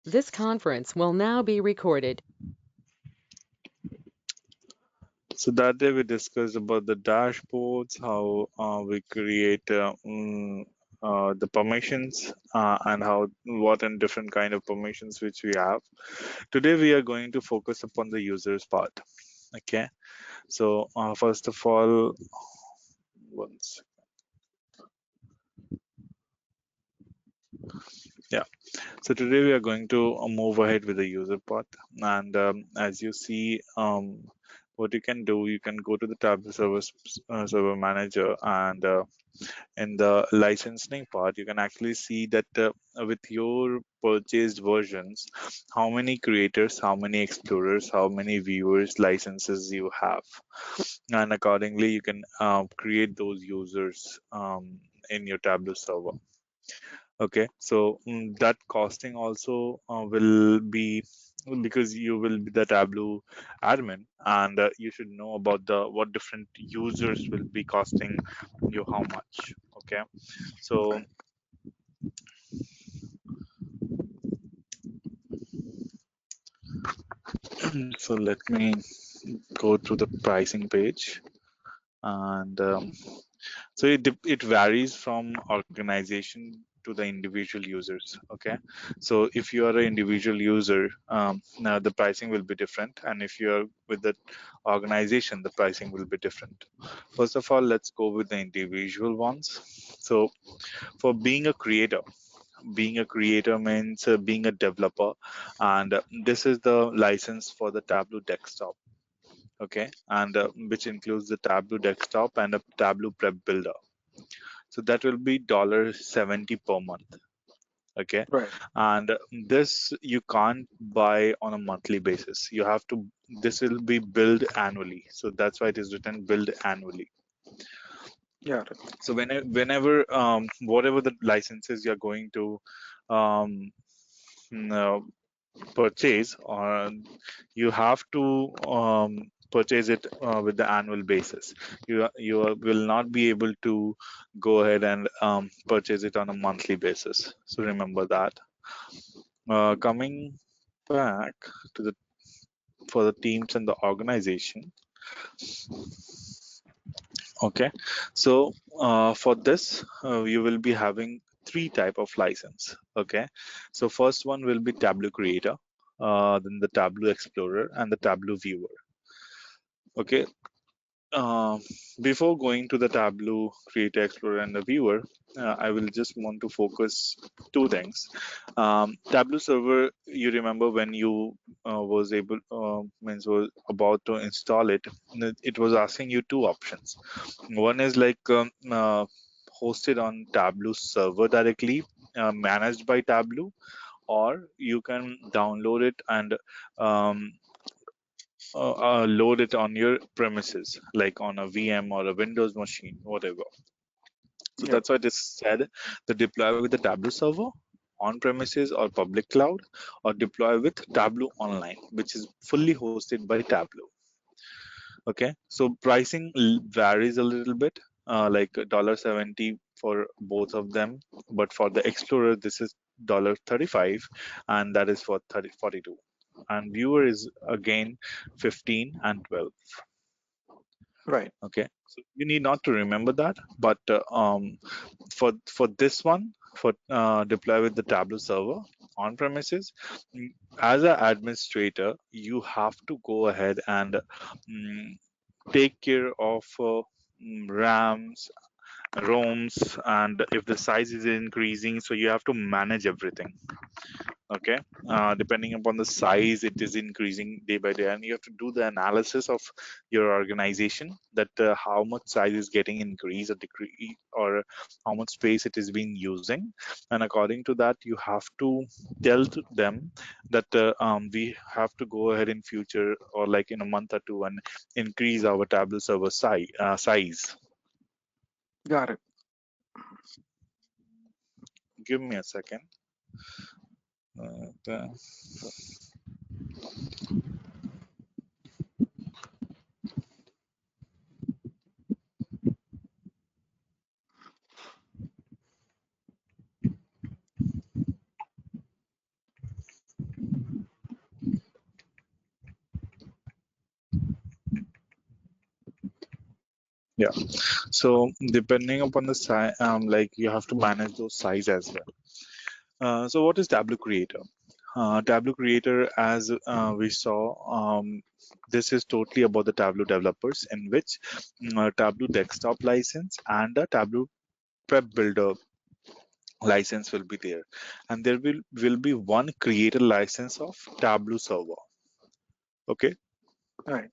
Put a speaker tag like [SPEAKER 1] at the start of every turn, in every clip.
[SPEAKER 1] This conference will now be recorded.
[SPEAKER 2] So that day we discussed about the dashboards, how we create the permissions and what and different kind of permissions which we have. Today we are going to focus upon the users part. Okay, so first of all, once yeah. So today we are going to move ahead with the user part, and as you see, what you can do, you can go to the Tableau server manager, and in the licensing part, you can actually see that with your purchased versions, how many creators, how many explorers, how many viewers licenses you have, and accordingly you can create those users in your Tableau server. Okay, so that costing also will be, because you will be the Tableau admin, and you should know about the what different users will be costing you how much. Okay, so so let me go to the pricing page, and so it varies from organization to the individual users. Okay, so if you are an individual user, now the pricing will be different, and if you are with the organization, the pricing will be different. First of all, let's go with the individual ones. So for being a creator means being a developer, and this is the license for the Tableau desktop. Okay, and which includes the Tableau desktop and a Tableau prep builder. So that will be $70 per month. Okay,
[SPEAKER 3] Right.
[SPEAKER 2] and this you can't buy on a monthly basis. You have to, this will be billed annually, so that's why it is written billed annually.
[SPEAKER 3] Yeah.
[SPEAKER 2] So whenever whatever the licenses you're going to um, uh, purchase, or you have to purchase it with the annual basis. You will not be able to go ahead and purchase it on a monthly basis, so remember that. Coming back to the for the teams and the organization. Okay, so for this you will be having three type of license. Okay, so first one will be Tableau Creator, then the Tableau Explorer, and the Tableau Viewer. Okay, uh, before going to the Tableau Creator, Explorer, and the Viewer, I will just want to focus two things. Tableau Server, you remember when you was able means was about to install it, it was asking you two options. One is like hosted on Tableau server directly, managed by Tableau, or you can download it and um, load it on your premises, like on a VM or a Windows machine, whatever. So
[SPEAKER 3] Yep.
[SPEAKER 2] that's why it is said to deploy with the Tableau server on premises or public cloud, or deploy with Tableau Online, which is fully hosted by Tableau. Okay, so pricing varies a little bit, like $70 for both of them, but for the Explorer this is $35, and that is for 42, and Viewer is again 15 and 12.
[SPEAKER 3] Right.
[SPEAKER 2] Okay, so you need not to remember that, but for this one, for deploy with the Tableau server on premises, as an administrator you have to go ahead and mm, take care of RAMs, ROMs, and if the size is increasing, so you have to manage everything. Okay, depending upon the size, it is increasing day by day, and you have to do the analysis of your organization, that how much size is getting increased or decrease, or how much space it is being using, and according to that you have to tell to them that we have to go ahead in future, or like in a month or two, and increase our Tableau server size.
[SPEAKER 3] Got it.
[SPEAKER 2] Give me a second. The- Yeah. So depending upon the size, like you have to manage those size as well. So what is Tableau Creator? Tableau Creator, as we saw, this is totally about the Tableau developers, in which Tableau Desktop license and a Tableau Prep Builder license will be there, and there will be one creator license of Tableau Server. Okay.
[SPEAKER 3] Right.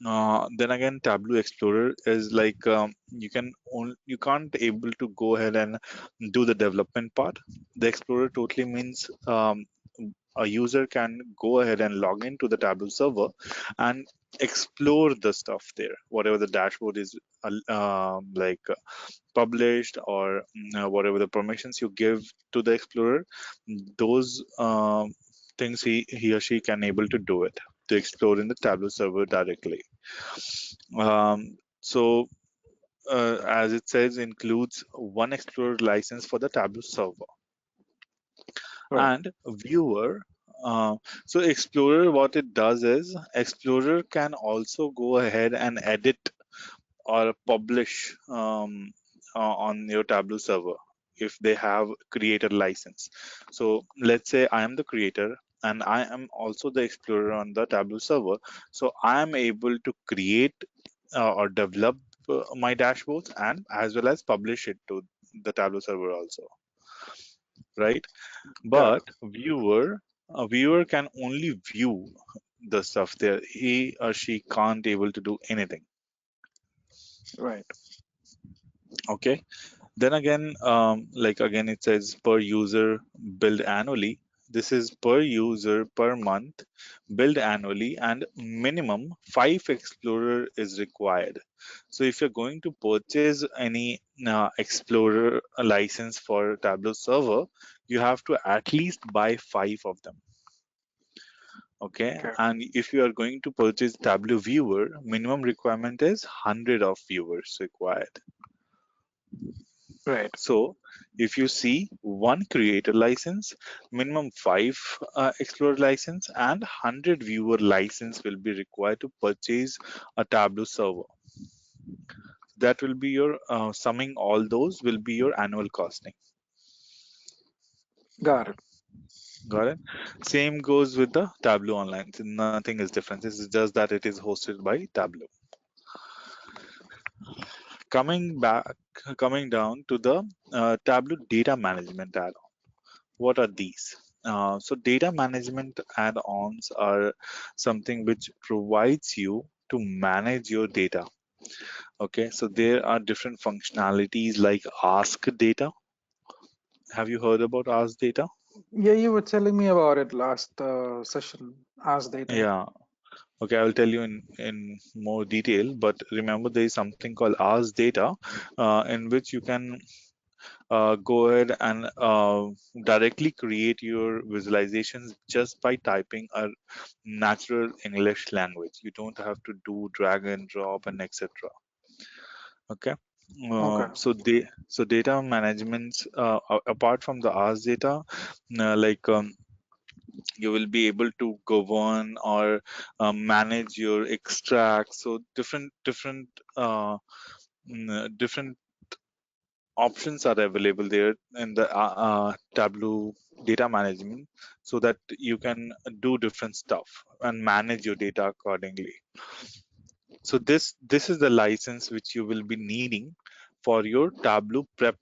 [SPEAKER 2] Then again, Tableau Explorer is like you can't able to go ahead and do the development part. The Explorer totally means a user can go ahead and log into the Tableau server and explore the stuff there, whatever the dashboard is published, or whatever the permissions you give to the Explorer, those things he or she can able to do it to explore in the Tableau server directly. So as it says, includes one Explorer license for the Tableau server
[SPEAKER 3] Right.
[SPEAKER 2] and viewer. Uh, so Explorer, what it does is Explorer can also go ahead and edit or publish on your Tableau server if they have creator license. So let's say I am the creator and I am also the explorer on the Tableau server. So I am able to create or develop my dashboards and as well as publish it to the Tableau server also, right?
[SPEAKER 3] Got
[SPEAKER 2] But a viewer can only view the stuff there. He or she can't able to do anything.
[SPEAKER 3] it. Right.
[SPEAKER 2] Okay. Then again, like again, it says per user billed annually. This is per user per month billed annually, and minimum 5 Explorer is required. So if you're going to purchase any Explorer license for Tableau server, you have to at least buy 5 of them. Okay,
[SPEAKER 3] Okay.
[SPEAKER 2] and if you are going to purchase Tableau viewer, minimum requirement is 100 of viewers required.
[SPEAKER 3] Right.
[SPEAKER 2] So if you see one creator license, minimum 5 Explorer license, and 100 viewer license will be required to purchase a Tableau server. That will be your summing all those will be your annual costing.
[SPEAKER 3] Got it.
[SPEAKER 2] Got it? Same goes with the Tableau Online. So nothing is different. This is just that it is hosted by Tableau. Coming back, coming down to the Tableau data management add-on. What are these? So data management add-ons are something which provides you to manage your data. Okay, so there are different functionalities like Ask Data. Have you heard about Ask Data?
[SPEAKER 3] Yeah, you were telling me about it last session. Ask data.
[SPEAKER 2] Yeah. Okay, I will tell you in more detail. But remember, there is something called Ask Data, in which you can go ahead and directly create your visualizations just by typing a natural English language. You don't have to do drag and drop and etc. Okay.
[SPEAKER 3] Okay.
[SPEAKER 2] So data management, apart from the Ask Data, like you will be able to govern or manage your extracts. So different options are available there in the Tableau data management, so that you can do different stuff and manage your data accordingly. So this is the license which you will be needing for your Tableau prep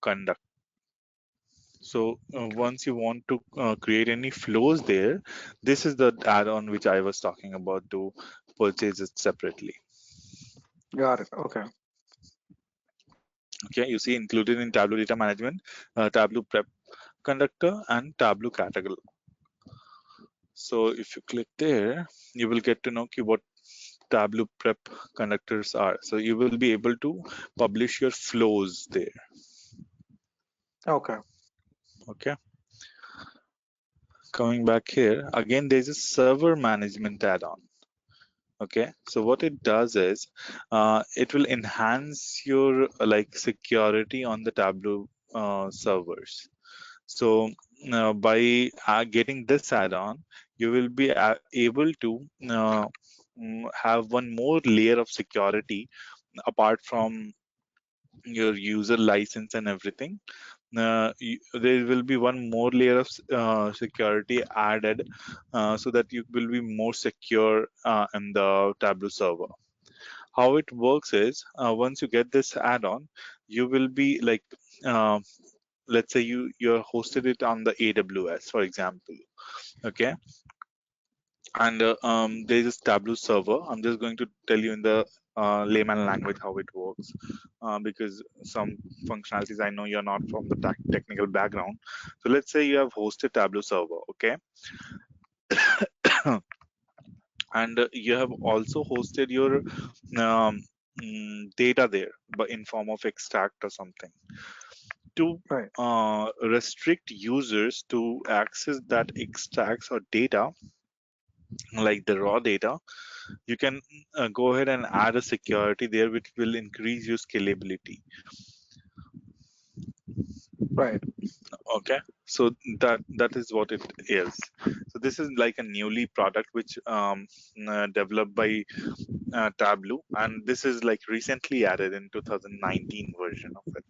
[SPEAKER 2] conduct. So
[SPEAKER 3] Okay.
[SPEAKER 2] once you want to create any flows there, this is the add-on which I was talking about to purchase it separately.
[SPEAKER 3] Got it. Okay.
[SPEAKER 2] Okay, you see included in Tableau data management, Tableau prep conductor and Tableau catalog. So if you click there, you will get to know what Tableau prep conductors are. So you will be able to publish your flows there.
[SPEAKER 3] Okay.
[SPEAKER 2] Okay. Coming back here, again, there's a server management add-on. Okay. So what it does is, it will enhance your security on the Tableau servers. So by getting this add-on, you will be able to have one more layer of security apart from your user license and everything, there will be one more layer of security added, so that you will be more secure in the Tableau server. How it works is, once you get this add-on, you will be like, uh, let's say you're hosted it on the AWS, for example. Okay. And there is Tableau server. I'm just going to tell you in the layman language how it works, because some functionalities I know you're not from the technical background. So let's say you have hosted Tableau server, okay, and you have also hosted your data there, but in form of extract or something. To
[SPEAKER 3] Right.
[SPEAKER 2] restrict users to access that extracts or data, like the raw data, you can go ahead and add a security there which will increase your scalability.
[SPEAKER 3] Right.
[SPEAKER 2] Okay, so that is what it is. So this is like a newly product which developed by Tableau, and this is like recently added in 2019 version of it.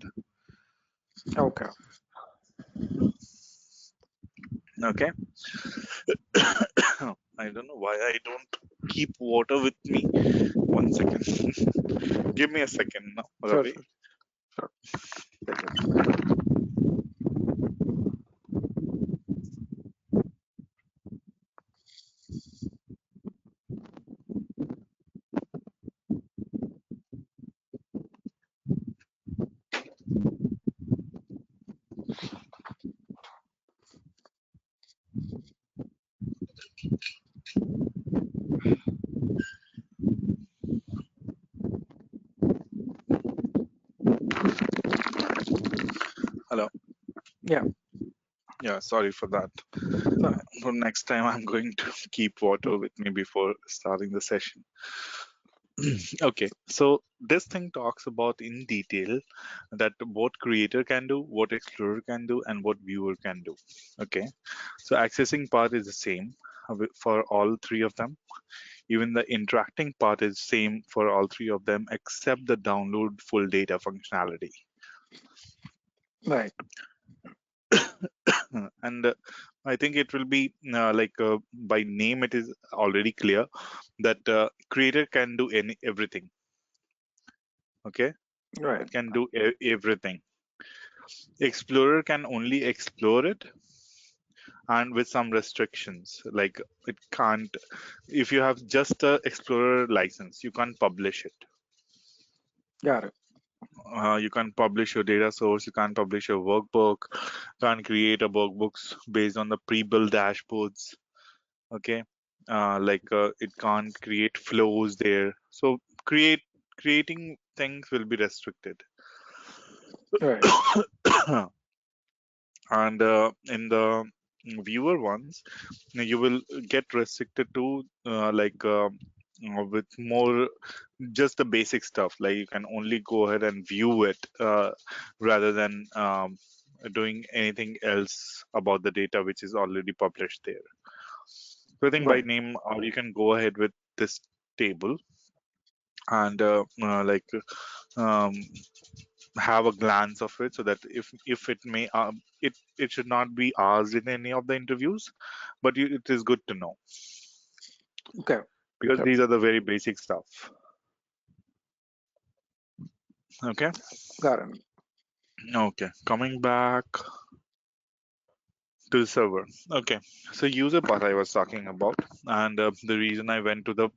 [SPEAKER 3] Okay.
[SPEAKER 2] Okay. I don't know why I don't keep water with me. One second. Give me a second now,
[SPEAKER 3] Sure.
[SPEAKER 2] Ravi.
[SPEAKER 3] Sure. Sure. Take your time.
[SPEAKER 2] Hello.
[SPEAKER 3] Yeah.
[SPEAKER 2] Yeah, sorry for that.
[SPEAKER 3] No.
[SPEAKER 2] From next time, I'm going to keep water with me before starting the session. Okay, so this thing talks about in detail that what creator can do, what explorer can do, and what viewer can do. Okay, so accessing part is the same for all three of them. Even the interacting part is same for all three of them, except the download full data functionality.
[SPEAKER 3] Right.
[SPEAKER 2] And I think it will be by name, it is already clear that creator can do everything. Okay,
[SPEAKER 3] Right.
[SPEAKER 2] it can do everything. Explorer can only explore it, and with some restrictions, like it can't, if you have just a explorer license, you can't publish it.
[SPEAKER 3] Got it.
[SPEAKER 2] You can't publish your data source, you can't publish your workbook, can't create a workbooks based on the pre-built dashboards. Okay, it can't create flows there, so creating things will be restricted.
[SPEAKER 3] Right.
[SPEAKER 2] And in the viewer ones, you will get restricted to with more just the basic stuff, like you can only go ahead and view it, rather than doing anything else about the data which is already published there. So I think by
[SPEAKER 3] Right.
[SPEAKER 2] name, or you can go ahead with this table and um, have a glance of it, so that if it may it should not be asked in any of the interviews, but it is good to know,
[SPEAKER 3] Okay.
[SPEAKER 2] because
[SPEAKER 3] Sure.
[SPEAKER 2] these are the very basic stuff. Okay.
[SPEAKER 3] Got it.
[SPEAKER 2] Okay, coming back to the server. Okay, so user part I was talking about, and the reason I went to the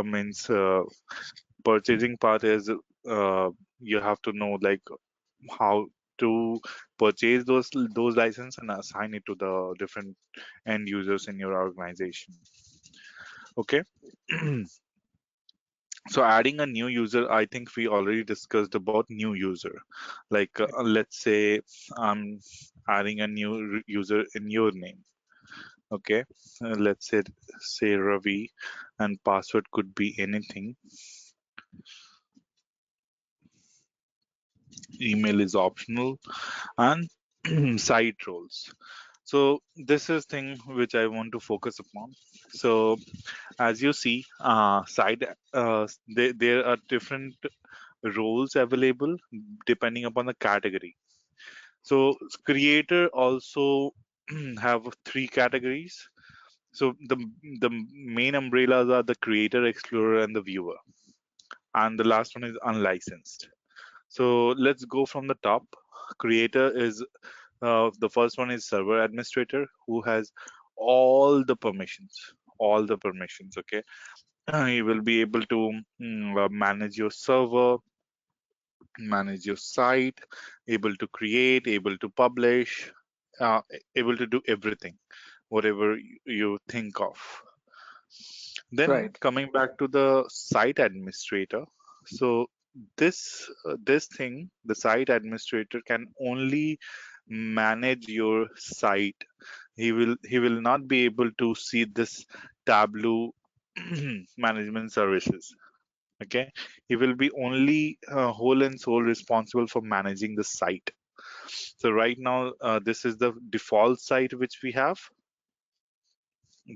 [SPEAKER 2] means purchasing part is, you have to know like how to purchase those license and assign it to the different end users in your organization. Okay. So adding a new user, I think we already discussed about new user. Like let's say I'm adding a new user in your name. Okay, let's say Ravi, and password could be anything. Email is optional, and site roles. So this is thing which I want to focus upon. So as you see, there are different roles available depending upon the category. So creator also have three categories. So the main umbrellas are the creator, explorer, and the viewer, and the last one is unlicensed. So let's go from the top. Creator is the first one is server administrator, who has all the permissions, all the permissions. Okay, he will be able to manage your server, manage your site, able to create, able to publish, uh, able to do everything, whatever you think of. Then
[SPEAKER 3] Right.
[SPEAKER 2] coming back to the site administrator, so this thing, the site administrator can only manage your site. He will not be able to see this Tableau management services. Okay, he will be only whole and sole responsible for managing the site. So right now, this is the default site which we have,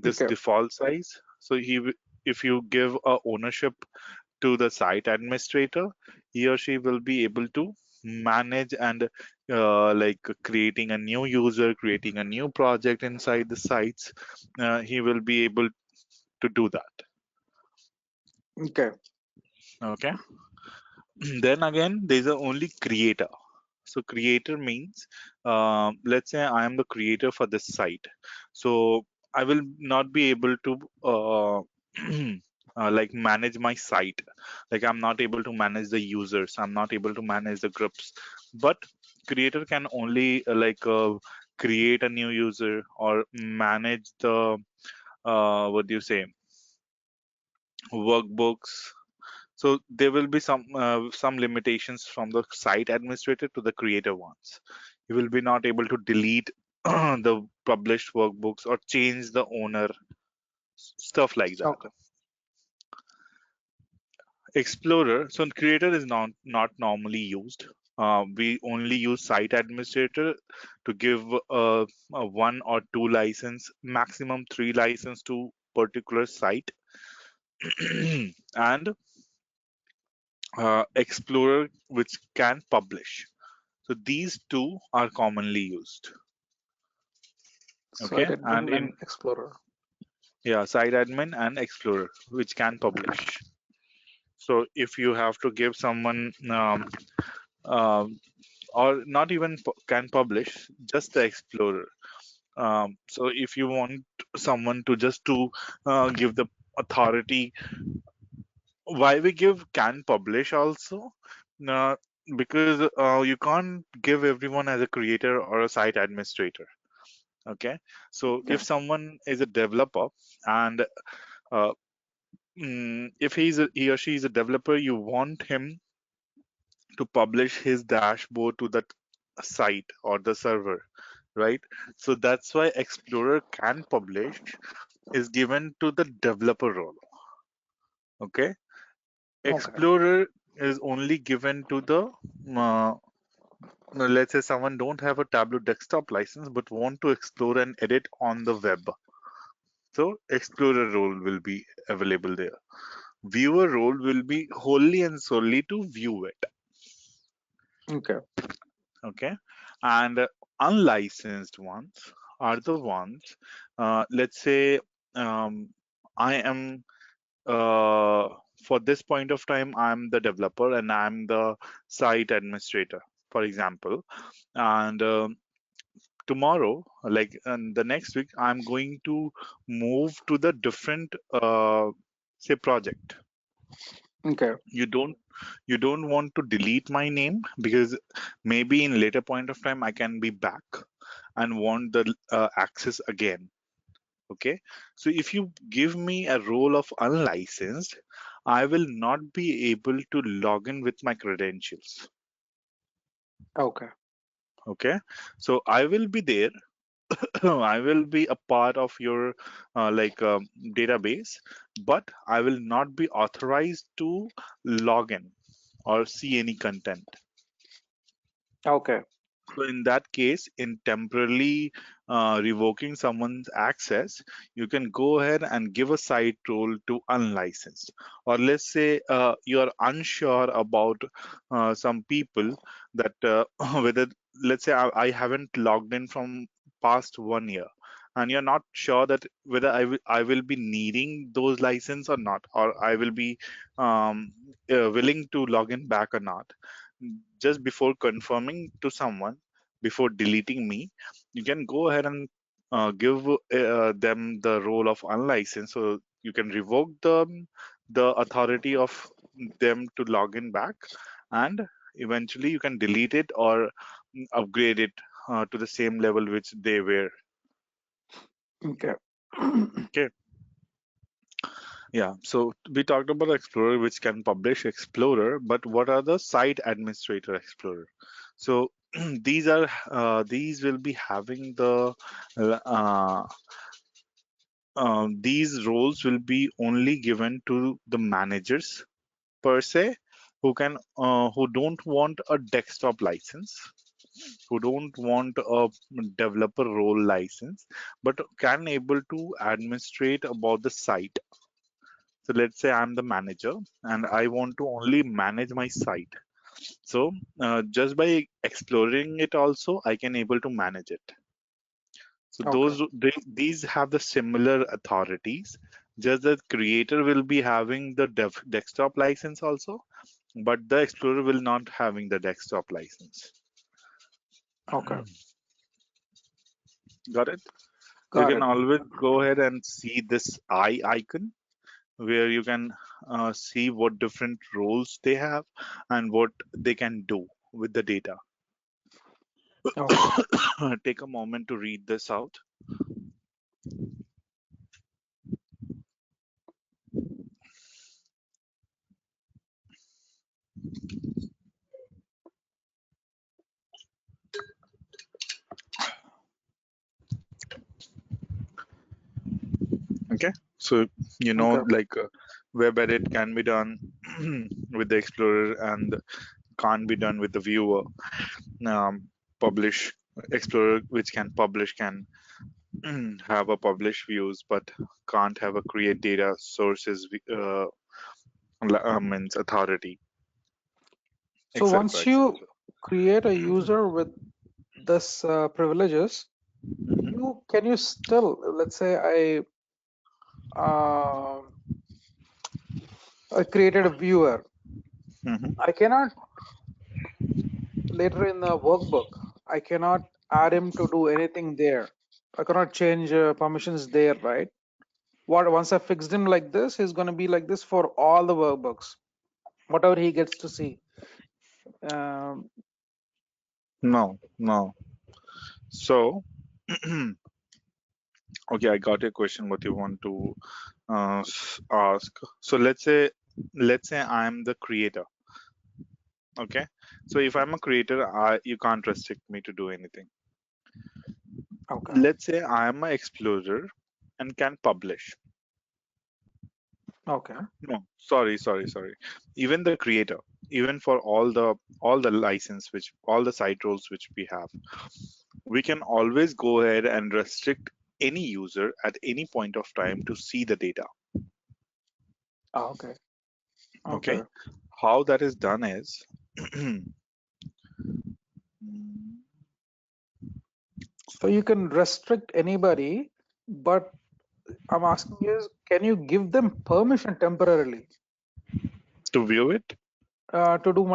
[SPEAKER 2] this
[SPEAKER 3] Okay.
[SPEAKER 2] default size. So if you give a ownership to the site administrator, he or she will be able to manage and like creating a new user, creating a new project inside the sites. He will be able to do that.
[SPEAKER 3] Okay.
[SPEAKER 2] Okay. Then again, there's a only creator. So creator means, let's say I am the creator for this site. So I will not be able to like manage my site. Like I'm not able to manage the users. I'm not able to manage the groups. But creator can only create a new user or manage the what do you say, workbooks. So there will be some limitations from the site administrator to the creator ones. You will be not able to delete the published workbooks or change the owner, stuff like that.
[SPEAKER 3] Okay.
[SPEAKER 2] Explorer, so creator is not normally used. We only use site administrator to give a one or two license, maximum three license to particular site, and explorer which can publish. So these two are commonly used. Okay,
[SPEAKER 3] Site
[SPEAKER 2] and
[SPEAKER 3] admin
[SPEAKER 2] in
[SPEAKER 3] and explorer.
[SPEAKER 2] site admin and explorer which can publish. So if you have to give someone um, or not even can publish, just the explorer. So if you want someone to just to give the authority, why we give can publish also? uh, because you can't give everyone as a creator or a site administrator. Okay, so
[SPEAKER 3] Okay.
[SPEAKER 2] if someone is a developer and uh, if he or she is a developer, you want him to publish his dashboard to that site or the server, right? So that's why explorer can publish is given to the developer role. Okay,
[SPEAKER 3] Okay.
[SPEAKER 2] explorer is only given to the uh, let's say someone don't have a Tableau desktop license but want to explore and edit on the web. So explorer role will be available there. Viewer role will be wholly and solely to view it.
[SPEAKER 3] Okay.
[SPEAKER 2] Okay, and unlicensed ones are the ones. Let's say I am for this point of time I'm the developer and I'm the site administrator, for example, and tomorrow, like the next week, I'm going to move to the different say project.
[SPEAKER 3] Okay.
[SPEAKER 2] You don't you don't want to delete my name because maybe in later point of time I can be back and want the access again. Okay, so if you give me a role of unlicensed, I will not be able to log in with my credentials.
[SPEAKER 3] Okay.
[SPEAKER 2] Okay, so I will be there. I will be a part of your database, but I will not be authorized to log in or see any content.
[SPEAKER 3] Okay.
[SPEAKER 2] So in that case, in temporarily revoking someone's access, you can go ahead and give a site role to unlicensed. Or let's say you are unsure about some people that whether, let's say I haven't logged in from past 1 year, and you're not sure that whether I will be needing those license or not, or I will be willing to log in back or not. Just before confirming to someone, before deleting me, you can go ahead and give them the role of unlicensed, so you can revoke the authority of them to log in back, and eventually you can delete it or upgrade it to the same level which they were.
[SPEAKER 3] Okay.
[SPEAKER 2] Okay. Yeah, so we talked about Explorer, which can publish Explorer, but what are the site administrator Explorer? So these will be having these roles will be only given to the managers per se, who don't want a desktop license, who don't want a developer role license, but can able to administrate about the site. So let's say I'm the manager and I want to only manage my site. So just by exploring it also, I can able to manage it. So
[SPEAKER 3] Okay.
[SPEAKER 2] these have the similar authorities. Just that creator will be having the desktop license also, but the explorer will not having the desktop license.
[SPEAKER 3] Okay.
[SPEAKER 2] Got it? You
[SPEAKER 3] Got
[SPEAKER 2] can
[SPEAKER 3] it.
[SPEAKER 2] always go ahead and see this eye icon where you can see what different roles they have and what they can do with the data.
[SPEAKER 3] Okay.
[SPEAKER 2] Take a moment to read this out. Okay, so
[SPEAKER 3] Okay.
[SPEAKER 2] like web edit can be done with the explorer and can't be done with the viewer. Publish explorer, which can publish, can have a publish views, but can't have a create data sources means authority,
[SPEAKER 3] So
[SPEAKER 2] etc.,
[SPEAKER 3] once you
[SPEAKER 2] etc.
[SPEAKER 3] create a user with this privileges, you can you still, let's say uh, I created a viewer. I cannot later in the workbook, I cannot add him to do anything there. I cannot change permissions there, right? What once I fixed him like this, he's going to be like this for all the workbooks, whatever he gets to see. Um,
[SPEAKER 2] No, no. So, okay, I got your question. What you want to ask? So let's say I'm the creator. Okay. So if I'm a creator, you can't restrict me to do anything.
[SPEAKER 3] okay,
[SPEAKER 2] Let's say I'm an explorer and can publish.
[SPEAKER 3] okay,
[SPEAKER 2] No, sorry. Even the creator, even for all the license, which all the site roles which we have, we can always go ahead and restrict any user at any point of time to see the data.
[SPEAKER 3] okay, okay.
[SPEAKER 2] Okay. How that is done is
[SPEAKER 3] So you can restrict anybody, but I'm asking is, can you give them permission temporarily
[SPEAKER 2] to view it.
[SPEAKER 3] to do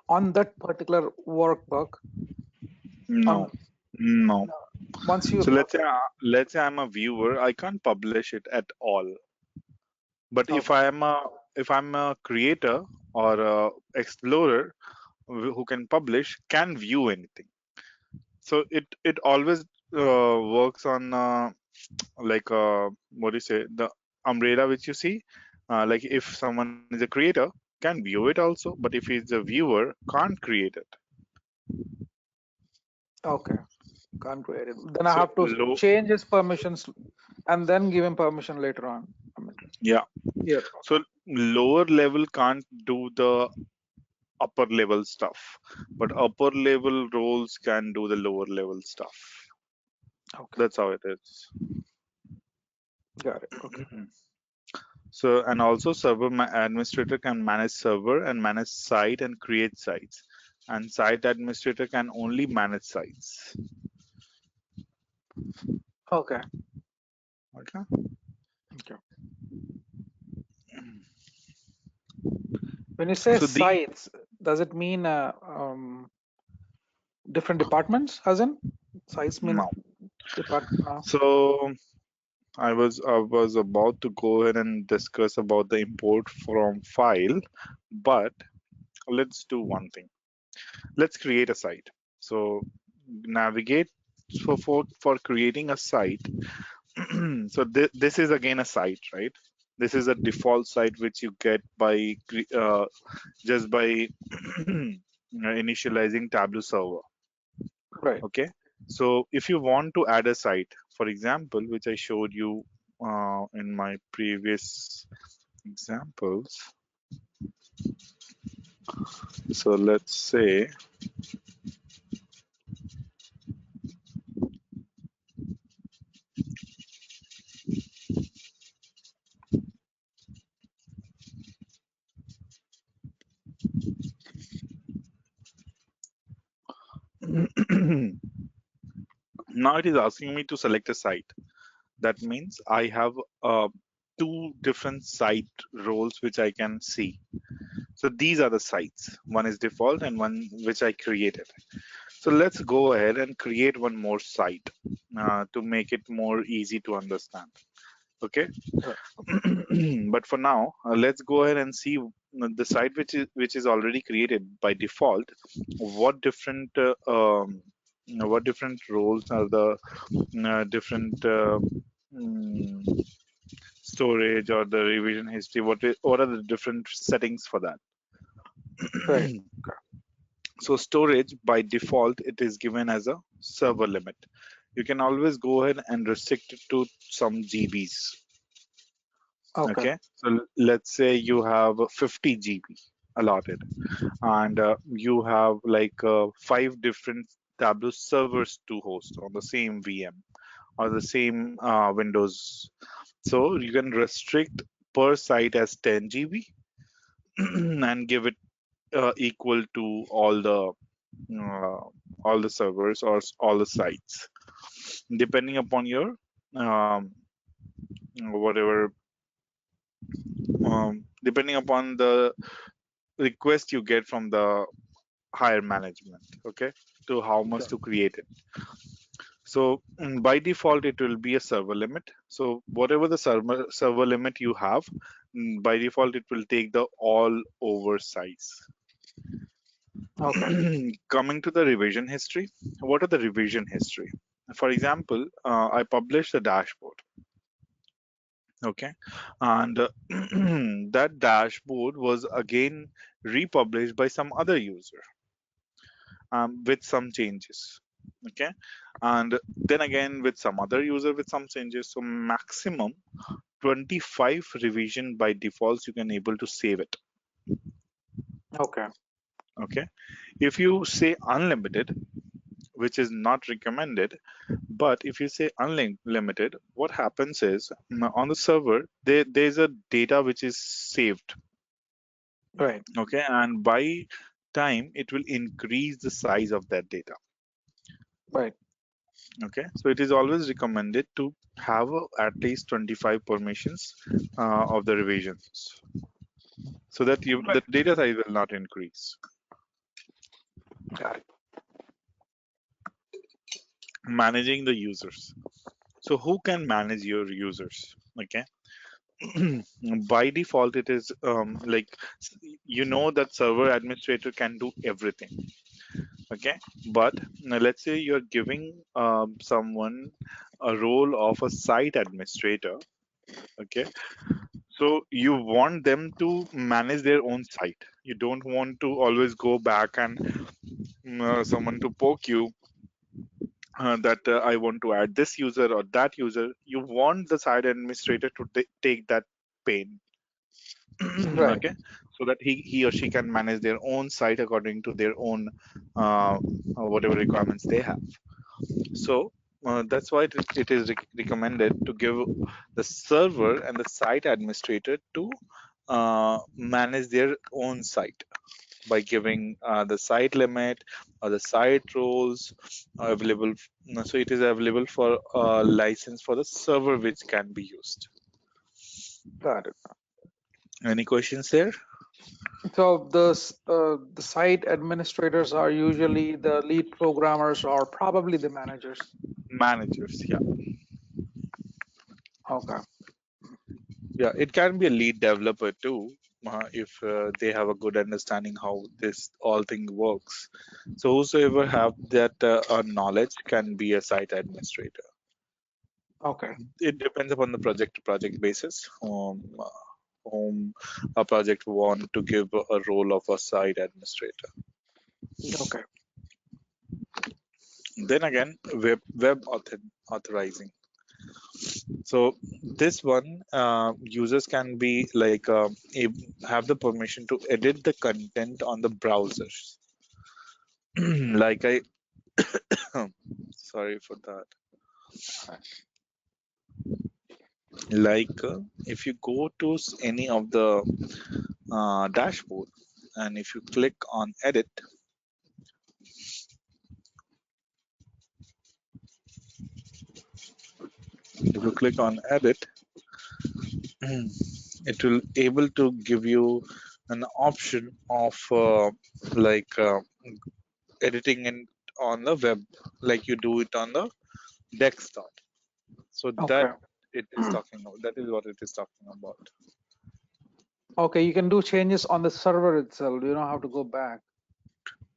[SPEAKER 3] on that particular workbook?
[SPEAKER 2] No,
[SPEAKER 3] On
[SPEAKER 2] no.
[SPEAKER 3] once you
[SPEAKER 2] So
[SPEAKER 3] okay,
[SPEAKER 2] let's say I'm a viewer, I can't publish it at all. But
[SPEAKER 3] okay,
[SPEAKER 2] if I'm a creator or a explorer who can publish, can view anything. So it always works on like what do you say, the umbrella which you see. Like if someone is a creator, can view it also, but if he's a viewer, can't create it.
[SPEAKER 3] okay. Can't create it. Then I
[SPEAKER 2] So
[SPEAKER 3] have to
[SPEAKER 2] low,
[SPEAKER 3] change his permissions and then give him permission later on. I mean,
[SPEAKER 2] yeah.
[SPEAKER 3] here.
[SPEAKER 2] So lower level can't do the upper level stuff, but upper level roles can do the lower level stuff.
[SPEAKER 3] Okay.
[SPEAKER 2] That's how it is.
[SPEAKER 3] Got it. Okay.
[SPEAKER 2] So, and also server administrator can manage server and manage site and create sites. And site administrator can only manage sites.
[SPEAKER 3] Okay.
[SPEAKER 2] Okay.
[SPEAKER 3] Okay. When you say
[SPEAKER 2] So the
[SPEAKER 3] sites, does it mean different departments? As in, sites mean
[SPEAKER 2] no.
[SPEAKER 3] department. No.
[SPEAKER 2] So I was about to go ahead and discuss about the import from file, but let's do one thing. Let's create a site. So navigate for creating a site. So this is again a site, right? This is a default site which you get by just by initializing Tableau server.
[SPEAKER 3] Right.
[SPEAKER 2] Okay. So if you want to add a site, for example, which I showed you in my previous examples. So let's say now it is asking me to select a site. That means I have two different site roles which I can see. So these are the sites. One is default and one which I created. So let's go ahead and create one more site to make it more easy to understand. Okay.
[SPEAKER 3] Right.
[SPEAKER 2] But for now, let's go ahead and see the site which is already created by default. What different what different roles are the different mm, storage or the revision history? What are the different settings for that?
[SPEAKER 3] Right.
[SPEAKER 2] So storage by default it is given as a server limit. You can always go ahead and restrict it to some GBs.
[SPEAKER 3] Okay.
[SPEAKER 2] Okay, so let's say you have 50 GB allotted, and you have like five different Tableau servers to host on the same VM or the same Windows. So you can restrict per site as 10 GB and give it equal to uh, all the servers or all the sites, depending upon your whatever, depending upon the request you get from the higher management. Okay, to how much
[SPEAKER 3] Okay.
[SPEAKER 2] to create it. So by default, it will be a server limit. So whatever the server limit you have, by default, it will take the all over size.
[SPEAKER 3] Okay.
[SPEAKER 2] Coming to the revision history, what are the revision history? For example, I published a dashboard. Okay, and that dashboard was again republished by some other user with some changes. Okay, and then again with some other user with some changes. So maximum 25 revision by default you can able to save it.
[SPEAKER 3] Okay.
[SPEAKER 2] Okay, if you say unlimited, which is not recommended, but if you say unlimited, what happens is on the server there's a data which is saved.
[SPEAKER 3] Right.
[SPEAKER 2] Okay, and by time it will increase the size of that data.
[SPEAKER 3] Right.
[SPEAKER 2] Okay, so it is always recommended to have at least 25 permissions of the revisions, so that the
[SPEAKER 3] Right.
[SPEAKER 2] data size will not increase.
[SPEAKER 3] Got it.
[SPEAKER 2] Managing the users. So who can manage your users? Okay, by default it is like that server administrator can do everything. Okay, but now let's say you're giving someone a role of a site administrator. Okay, so you want them to manage their own site. You don't want to always go back and someone to poke you that I want to add this user or that user. You want the site administrator to take that pain.
[SPEAKER 3] Right.
[SPEAKER 2] Okay, so that he or she can manage their own site according to their own whatever requirements they have. So That's why it is recommended to give the server and the site administrator to manage their own site by giving the site limit or the site roles are available. So it is available for license for the server which can be used.
[SPEAKER 3] Got it.
[SPEAKER 2] Any questions there?
[SPEAKER 3] So the site administrators are usually the lead programmers or probably the managers.
[SPEAKER 2] Managers, yeah.
[SPEAKER 3] Okay.
[SPEAKER 2] Yeah, it can be a lead developer too, if they have a good understanding how this all thing works. So whosoever have that knowledge can be a site administrator.
[SPEAKER 3] Okay.
[SPEAKER 2] It depends upon the project to project basis. Whom a project want to give a role of a site administrator.
[SPEAKER 3] Okay.
[SPEAKER 2] Then again, authorizing. So this one, users can be like have the permission to edit the content on the browsers. Like I, sorry for that.
[SPEAKER 3] Alright.
[SPEAKER 2] Like if you go to any of the dashboard, and if you click on edit, if you click on edit, it will able to give you an option of like editing it on the web, like you do it on the desktop. So that
[SPEAKER 3] Okay.
[SPEAKER 2] it is talking about. That is what it is talking about.
[SPEAKER 3] Okay. You can do changes on the server itself. You don't have to go back.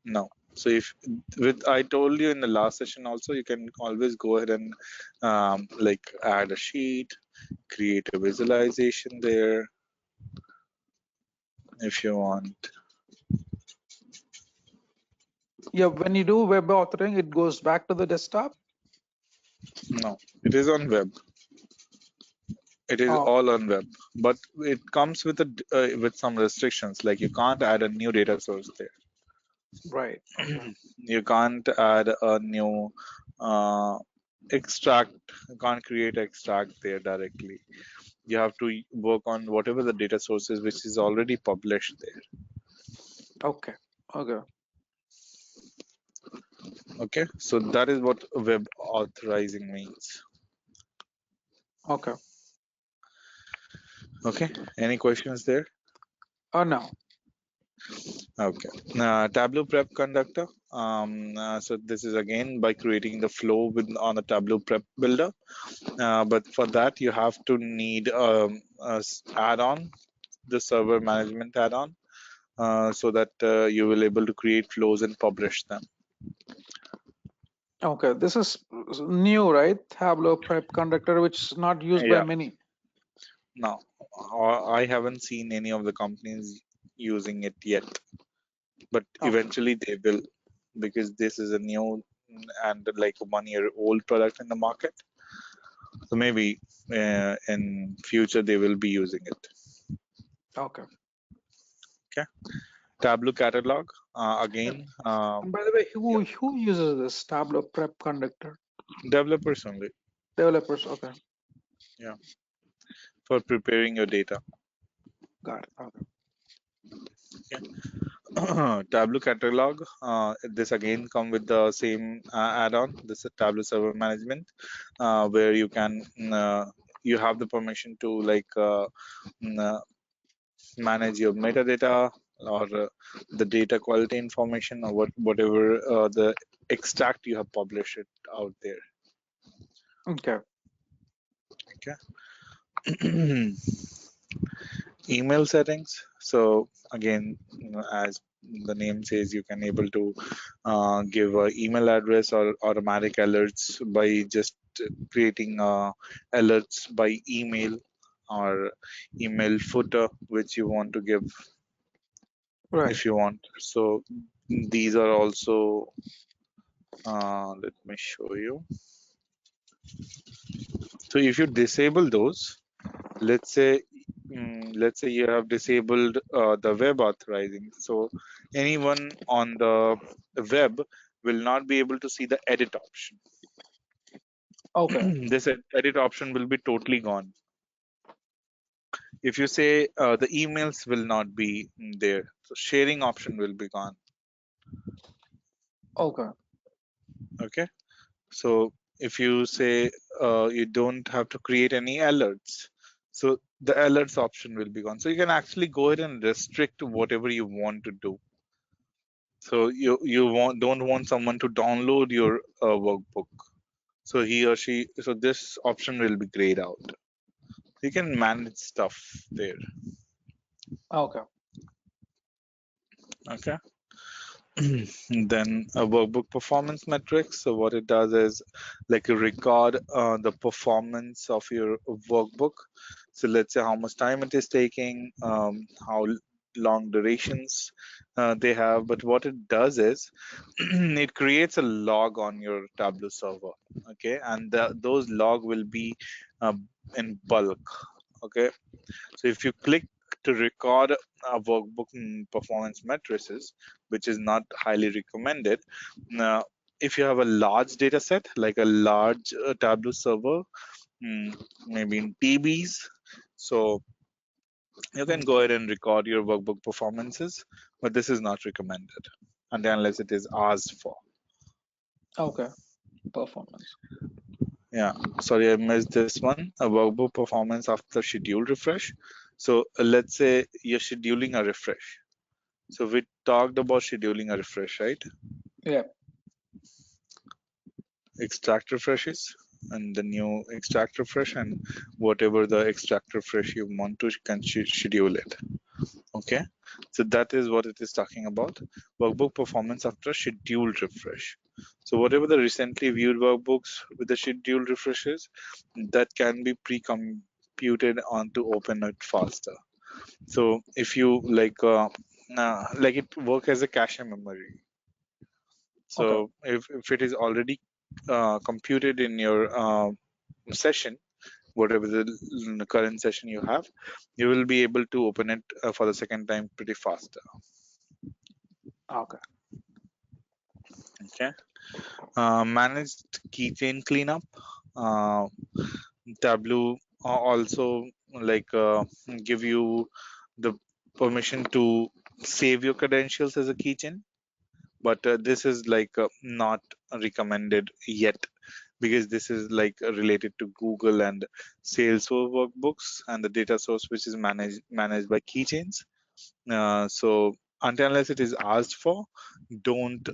[SPEAKER 2] No. So if with I told you in the last session also, you can always go ahead and like add a sheet, create a visualization there if you want.
[SPEAKER 3] Yeah. When you do web authoring, it goes back to the desktop.
[SPEAKER 2] No, it is on web. It is
[SPEAKER 3] Oh,
[SPEAKER 2] all on web, but it comes with with some restrictions. Like you can't add a new data source there.
[SPEAKER 3] right. Okay.
[SPEAKER 2] You can't add a new uh, extract. You can't create extract there directly. You have to work on whatever the data source is which is already published there.
[SPEAKER 3] Okay. Okay.
[SPEAKER 2] Okay, so that is what web authorizing means.
[SPEAKER 3] Okay.
[SPEAKER 2] Okay, any questions there?
[SPEAKER 3] Oh no.
[SPEAKER 2] Okay, Tableau prep conductor. So this is again by creating the flow with on the Tableau prep builder. But for that you have to need add-on, the server management add-on, so that you will able to create flows and publish them.
[SPEAKER 3] Okay. This is new, right? Tableau prep conductor, which is not used by
[SPEAKER 2] Yeah,
[SPEAKER 3] many.
[SPEAKER 2] no, I haven't seen any of the companies using it yet, but
[SPEAKER 3] Okay.
[SPEAKER 2] eventually they will, because this is a new and like a 1 year old product in the market. So maybe in future they will be using it.
[SPEAKER 3] Okay.
[SPEAKER 2] Okay, Tableau catalog again.
[SPEAKER 3] And by the way,
[SPEAKER 2] Yeah,
[SPEAKER 3] who uses this Tableau prep conductor?
[SPEAKER 2] developers only.
[SPEAKER 3] Developers. Okay.
[SPEAKER 2] Yeah, for preparing your data.
[SPEAKER 3] Got it. Okay.
[SPEAKER 2] Tableau catalog. This again come with the same add-on. This is Tableau server management, where you can you have the permission to like manage your metadata or the data quality information or whatever the extract you have published it out there.
[SPEAKER 3] Okay.
[SPEAKER 2] Okay. Email settings. So again, as the name says, you can able to give an email address or automatic alerts by just creating alerts by email or email footer which you want to give
[SPEAKER 3] Right.
[SPEAKER 2] if you want. So these are also let me show you. So if you disable those, let's say let's say you have disabled the web authorizing, so anyone on the web will not be able to see the edit option.
[SPEAKER 3] Okay.
[SPEAKER 2] This edit option will be totally gone. If you say the emails will not be there, so sharing option will be gone.
[SPEAKER 3] Okay.
[SPEAKER 2] Okay. So if you say you don't have to create any alerts, so the alerts option will be gone. So you can actually go ahead and restrict whatever you want to do. So you don't want someone to download your workbook. So he or she, so this option will be grayed out. You can manage stuff there.
[SPEAKER 3] Okay.
[SPEAKER 2] Okay. Then a workbook performance metrics. So what it does is like you record the performance of your workbook. So let's say how much time it is taking, how long durations they have. But what it does is it creates a log on your Tableau server. Okay, and those log will be uh, in bulk. Okay, so if you click to record a workbook performance matrices, which is not highly recommended, now if you have a large data set, like a large Tableau server, maybe in TBs, so you can go ahead and record your workbook performances, but this is not recommended unless it is asked for.
[SPEAKER 3] Okay. Performance.
[SPEAKER 2] Yeah, sorry, I missed this one. A workbook performance after schedule refresh. So let's say you're scheduling a refresh. So we talked about scheduling a refresh, right?
[SPEAKER 3] Yeah.
[SPEAKER 2] Extract refreshes and the new extract refresh and whatever the extract refresh you want to, you can schedule it. Okay, so that is what it is talking about. Workbook performance after scheduled refresh. So whatever the recently viewed workbooks with the scheduled refreshes, that can be pre-computed on to open it faster. So if you like it work as a cache memory.
[SPEAKER 3] Okay.
[SPEAKER 2] So if it is already computed in your session, whatever the current session you have, you will be able to open it for the second time pretty faster.
[SPEAKER 3] Okay.
[SPEAKER 2] Okay. Managed keychain cleanup. Uh, Tableau also give you the permission to save your credentials as a keychain, but this is not recommended yet because this is related to Google and Salesforce workbooks and the data source which is managed by keychains. So until unless it is asked for, don't.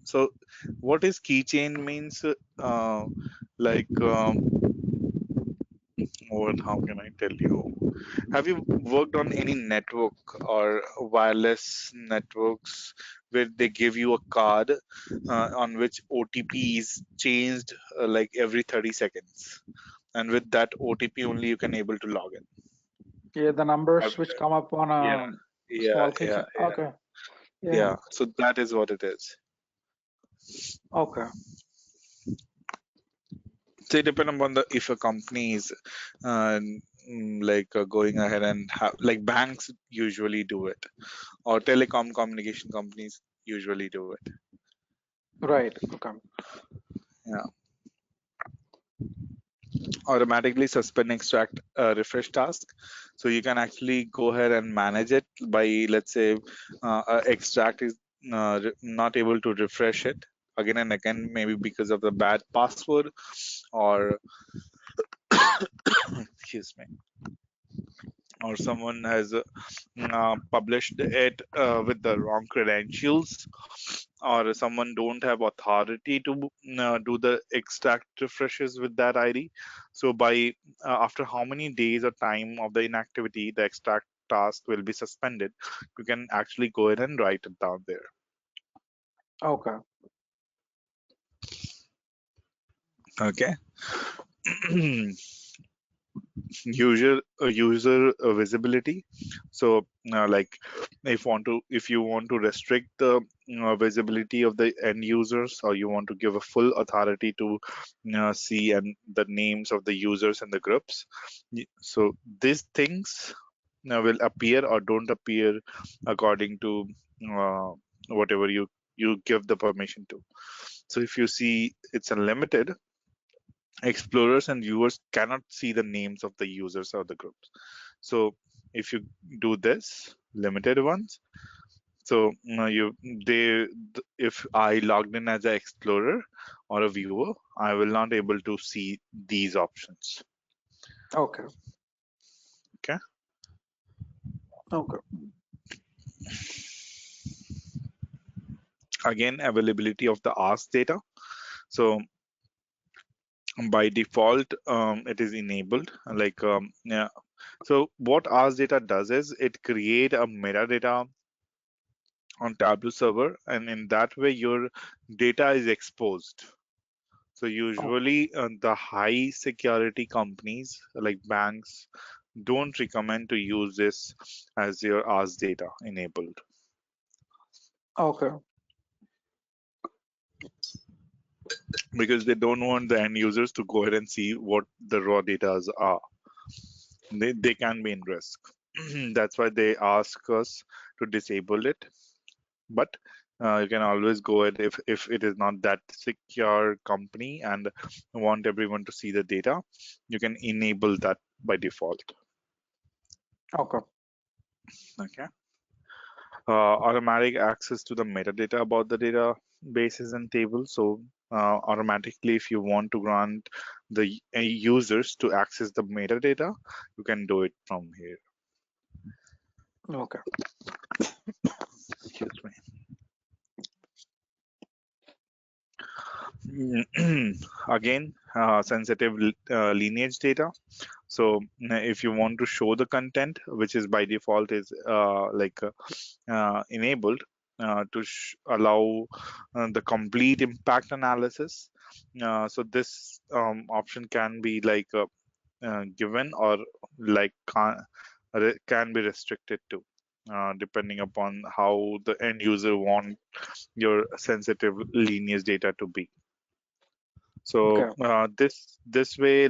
[SPEAKER 2] So what is keychain means? Like, what? How can I tell you? Have you worked on any network or wireless networks where they give you a card on which OTP is changed every 30 seconds, and with that OTP only you can able to log in.
[SPEAKER 3] Yeah. The numbers
[SPEAKER 2] Have-
[SPEAKER 3] which come up on
[SPEAKER 2] Yeah,
[SPEAKER 3] a
[SPEAKER 2] yeah,
[SPEAKER 3] small
[SPEAKER 2] yeah,
[SPEAKER 3] kitchen.
[SPEAKER 2] yeah,
[SPEAKER 3] Okay. Yeah.
[SPEAKER 2] yeah. So that is what it is.
[SPEAKER 3] Okay.
[SPEAKER 2] So it depends upon the if a company is going ahead and have like banks usually do it, or telecom communication companies usually do it.
[SPEAKER 3] Right. Okay.
[SPEAKER 2] Yeah, automatically suspend extract refresh task. So you can actually go ahead and manage it by, let's say, extract is not able to refresh it again and again, maybe because of the bad password or excuse me, or someone has published it with the wrong credentials, or someone don't have authority to do the extract refreshes with that ID. So by after how many days or time of the inactivity, the extract task will be suspended. You can actually go ahead and write it down there.
[SPEAKER 3] Okay.
[SPEAKER 2] Okay. User visibility. So if you want to restrict the visibility of the end users, or you want to give a full authority to see and the names of the users and the groups, so these things will appear or don't appear according to uh, whatever you give the permission to. So if you see it's unlimited, explorers and viewers cannot see the names of the users or the groups. So if you do this limited ones, so you they if I logged in as an explorer or a viewer, I will not able to see these options.
[SPEAKER 3] Okay.
[SPEAKER 2] Okay.
[SPEAKER 3] Okay.
[SPEAKER 2] Again, availability of the ask data. So by default, it is enabled. Like yeah. So what ask data does is it create a metadata on Tableau server, and in that way your data is exposed. So
[SPEAKER 3] Oh,
[SPEAKER 2] usually the high security companies like banks don't recommend to use this as your ask data enabled,
[SPEAKER 3] okay.
[SPEAKER 2] because they don't want the end users to go ahead and see what the raw data are. They can be in risk. That's why they ask us to disable it. But you can always go ahead, if it is not that secure company and want everyone to see the data, you can enable that by default.
[SPEAKER 3] Okay.
[SPEAKER 2] Okay. Automatic access to the metadata about the databases and tables. So automatically, if you want to grant the users to access the metadata, you can do it from here.
[SPEAKER 3] Okay.
[SPEAKER 2] Excuse me. Again, sensitive lineage data. So if you want to show the content, which is by default is enabled to allow the complete impact analysis. So this option can be given, or like can be restricted to, depending upon how the end user want your sensitive lineage data to be. So
[SPEAKER 3] Okay.
[SPEAKER 2] this way,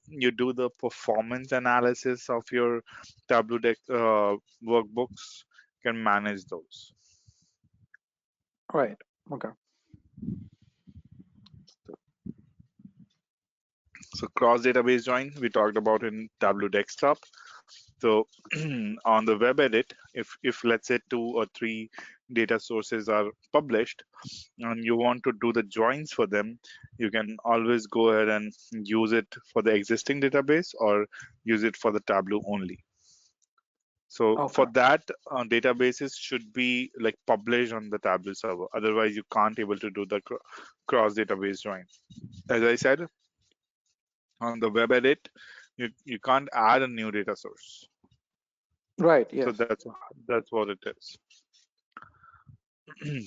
[SPEAKER 2] you do the performance analysis of your Tableau deck workbooks, can manage those.
[SPEAKER 3] Right. Okay.
[SPEAKER 2] So cross database join we talked about in Tableau desktop. So on the web edit, if let's say 2 or 3 data sources are published and you want to do the joins for them, you can always go ahead and use it for the existing database or use it for the Tableau only. So
[SPEAKER 3] Okay.
[SPEAKER 2] for that, databases should be like published on the Tableau server. Otherwise, you can't able to do the cross database join. As I said, on the web edit, you can't add a new data source.
[SPEAKER 3] Right.
[SPEAKER 2] So
[SPEAKER 3] Yes.
[SPEAKER 2] that's what it is.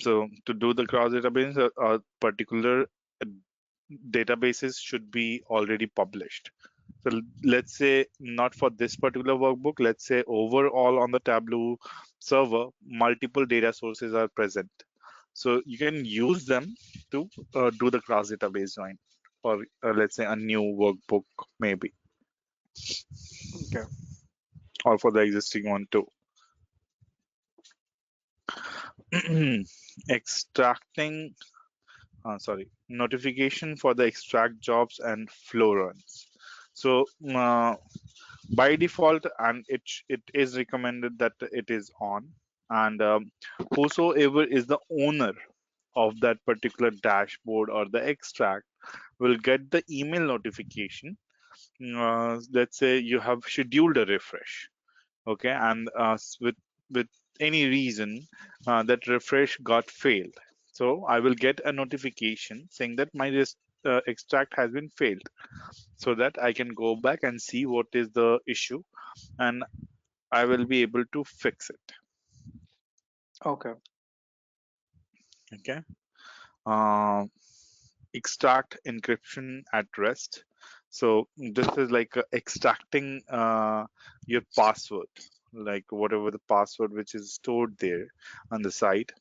[SPEAKER 2] So to do the cross database, a particular uh, databases should be already published. So let's say not for this particular workbook, let's say overall on the Tableau server, multiple data sources are present. So you can use them to do the cross database join, or let's say a new workbook maybe,
[SPEAKER 3] Okay.
[SPEAKER 2] or for the existing one too. Extracting, notification for the extract jobs and flow runs. So by default, and it is recommended that it is on, and whosoever is the owner of that particular dashboard or the extract will get the email notification. Let's say you have scheduled a refresh, okay, and with any reason that refresh got failed, so I will get a notification saying that my extract has been failed, so that I can go back and see what is the issue, and I will be able to fix it.
[SPEAKER 3] Okay.
[SPEAKER 2] Okay. Uh, Extract encryption at rest. So this is like extracting your password, like whatever the password which is stored there on the site.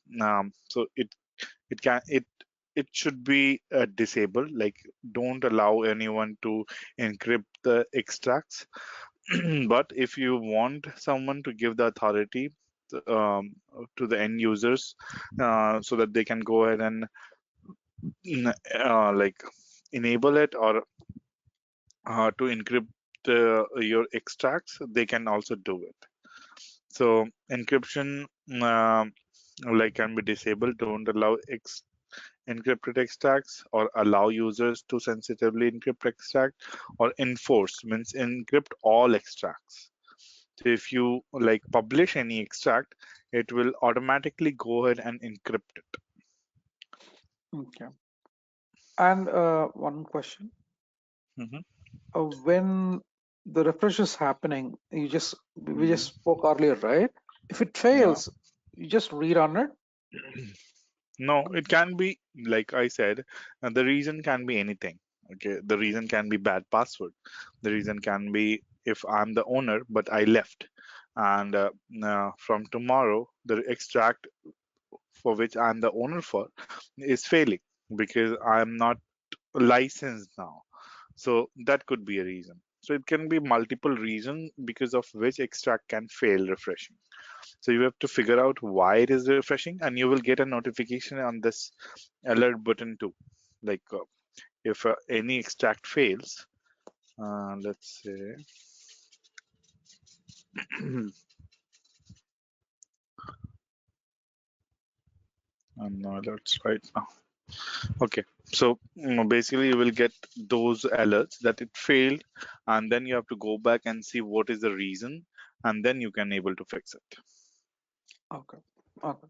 [SPEAKER 2] So it should be disabled. Like, don't allow anyone to encrypt the extracts. But if you want someone to give the authority um, to the end users, so that they can go ahead and like enable it, or to encrypt your extracts, they can also do it. So encryption can be disabled, don't allow encrypted extracts, or allow users to sensitively encrypt extract, or enforce means encrypt all extracts. So if you publish any extract, it will automatically go ahead and encrypt it.
[SPEAKER 3] Okay. And one question.
[SPEAKER 2] Mhm.
[SPEAKER 3] When the refresh is happening, we just
[SPEAKER 2] Mhm.
[SPEAKER 3] spoke earlier, right? If it
[SPEAKER 2] Yeah.
[SPEAKER 3] fails, you just rerun it.
[SPEAKER 2] No, it can be, like I said, the reason can be anything. Okay, the reason can be bad password. The reason can be if I'm the owner, but I left. And from tomorrow, the extract for which I'm the owner for is failing because I'm not licensed now. So that could be a reason. So it can be multiple reasons because of which extract can fail refreshing. So you have to figure out why it is refreshing, and you will get a notification on this alert button too. Like if any extract fails, let's say, no alerts right now. Okay, so basically you will get those alerts that it failed, and then you have to go back and see what is the reason, and then you can able to fix it.
[SPEAKER 3] Okay. Okay.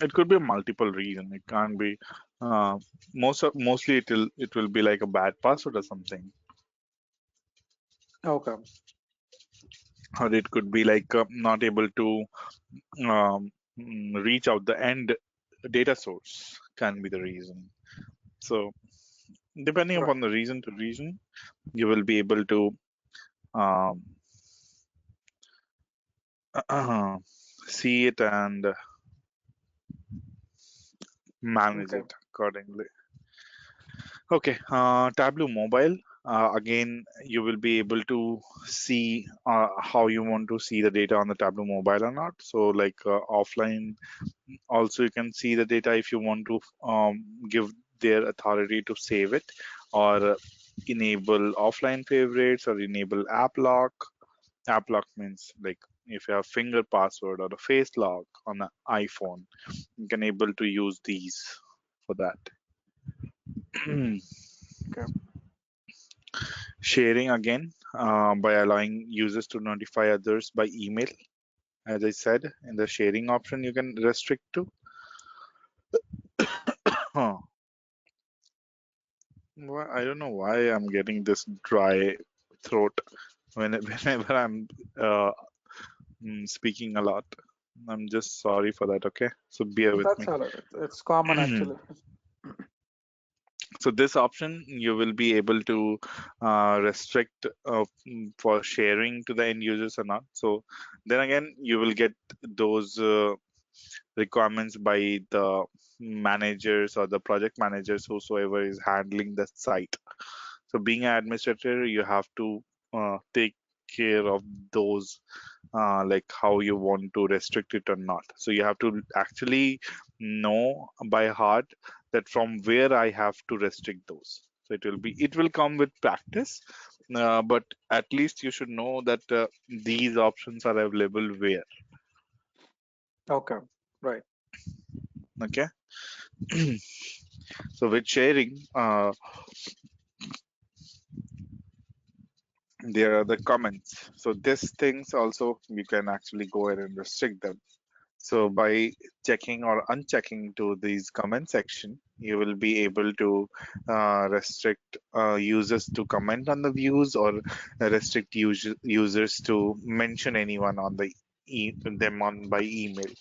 [SPEAKER 2] It could be a multiple reason. It can't be. Mostly it will be like a bad password or something,
[SPEAKER 3] Okay.
[SPEAKER 2] or it could be like not able to reach out the end data source can be the reason. So depending
[SPEAKER 3] Right.
[SPEAKER 2] upon the reason to reason, you will be able to um, see it and manage
[SPEAKER 3] Okay.
[SPEAKER 2] it accordingly. Okay, Tableau Mobile. Again, you will be able to see how you want to see the data on the Tableau Mobile or not. So, offline, also you can see the data if you want to give their authority to save it, or enable offline favorites, or enable app lock. App lock means like if you have finger password or a face lock on an iPhone, you can able to use these for that.
[SPEAKER 3] Okay.
[SPEAKER 2] Sharing again, by allowing users to notify others by email. As I said, in the sharing option, you can restrict to. Huh. I don't know why I'm getting this dry throat whenever I'm uh, speaking a lot. I'm just sorry for that. Okay, so bear with
[SPEAKER 3] That's
[SPEAKER 2] me.
[SPEAKER 3] all right. It's common actually.
[SPEAKER 2] So this option you will be able to restrict for sharing to the end users or not. So then again, you will get those requirements by the managers or the project managers, whosoever is handling the site. So being an administrator, you have to take care of those, like how you want to restrict it or not. So you have to actually know by heart that from where I have to restrict those. So it will come with practice, but at least you should know that these options are available where.
[SPEAKER 3] Okay. Right.
[SPEAKER 2] Okay. So with sharing, there are the comments. So these things also you can actually go ahead and restrict them. So by checking or unchecking to these comment section, you will be able to restrict users to comment on the views, or restrict users to mention anyone on them on by email.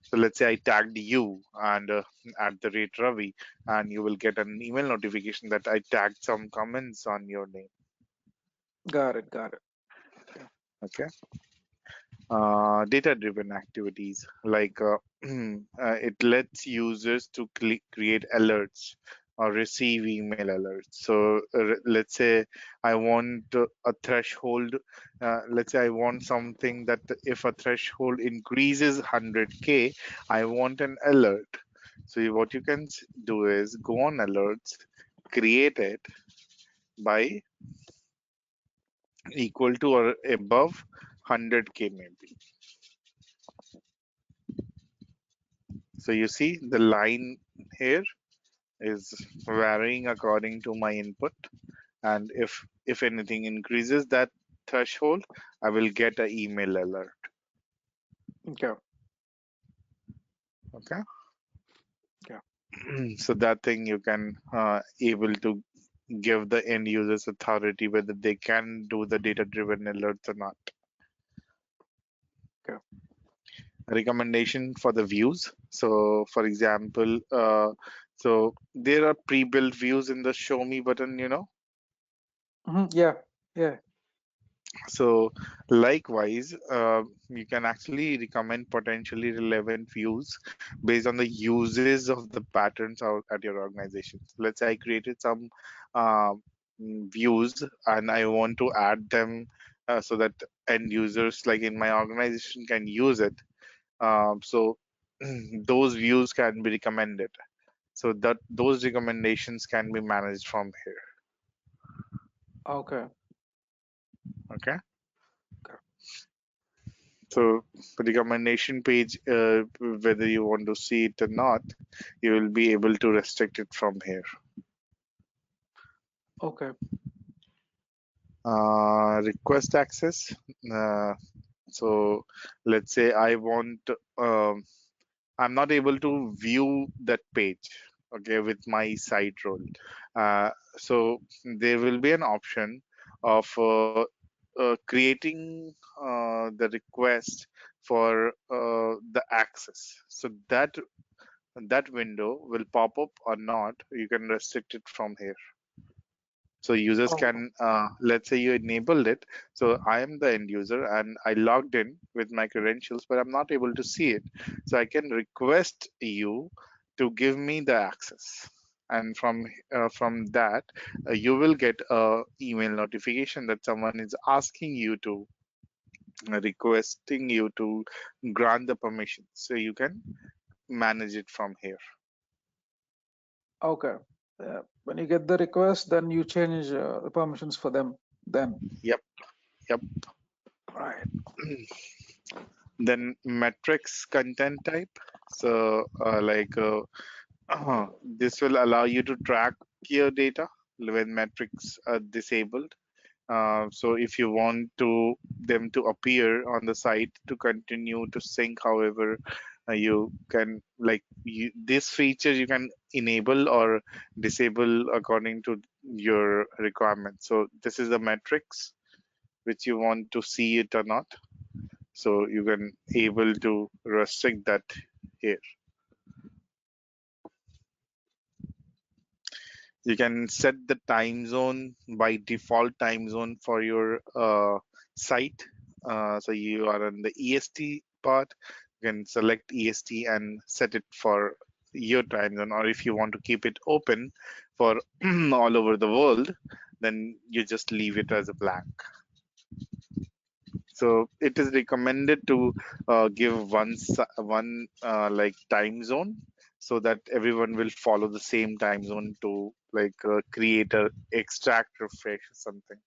[SPEAKER 2] So let's say I tagged you and at the rate Ravi, and you will get an email notification that I tagged some comments on your name.
[SPEAKER 3] Got it. Got it. Okay.
[SPEAKER 2] Okay. Data driven activities, it lets users to create alerts or receive email alerts. So let's say I want a threshold. Let's say I want something that if a threshold increases 100K, I want an alert. So what you can do is go on alerts, create it, by equal to or above 100K maybe. So you see the line here is varying according to my input, and if anything increases that threshold, I will get an email alert.
[SPEAKER 3] Okay.
[SPEAKER 2] Okay.
[SPEAKER 3] Yeah.
[SPEAKER 2] So that thing you can able to give the end users authority whether they can do the data driven alerts or not.
[SPEAKER 3] Okay.
[SPEAKER 2] Recommendation for the views. So for example, so there are pre-built views in the show me button,
[SPEAKER 3] Yeah. Yeah.
[SPEAKER 2] So likewise, you can actually recommend potentially relevant views based on the uses of the patterns out at your organization. So let's say I created some uh, views and I want to add them so that end users like in my organization can use it. So those views can be recommended. So that those recommendations can be managed from here.
[SPEAKER 3] Okay.
[SPEAKER 2] Okay.
[SPEAKER 3] Okay.
[SPEAKER 2] So the recommendation page, whether you want to see it or not, you will be able to restrict it from here.
[SPEAKER 3] Okay.
[SPEAKER 2] Request access. So let's say I want, I'm not able to view that page, okay, with my site role. So there will be an option of creating the request for the access. So that window will pop up or not. You can restrict it from here. So users
[SPEAKER 3] Okay.
[SPEAKER 2] can, let's say you enabled it. So I am the end user and I logged in with my credentials, but I'm not able to see it. So I can request you to give me the access. And from that, you will get a email notification that someone is asking you to, requesting you to grant the permission. So you can manage it from here.
[SPEAKER 3] Okay. When you get the request, then you change the permissions for them. Then.
[SPEAKER 2] Yep, yep.
[SPEAKER 3] Right.
[SPEAKER 2] Then metrics content type. So this will allow you to track your data when metrics are disabled. So if you want to them to appear on the site to continue to sync, however, you can this feature you can enable or disable according to your requirement. So this is the metrics which you want to see it or not. So you can able to restrict that here. You can set the time zone by default time zone for your site. So you are on the EST part, you can select EST and set it for your time zone. Or if you want to keep it open for all over the world, then you just leave it as a blank. So it is recommended to give one like time zone so that everyone will follow the same time zone to create a extract refresh or something.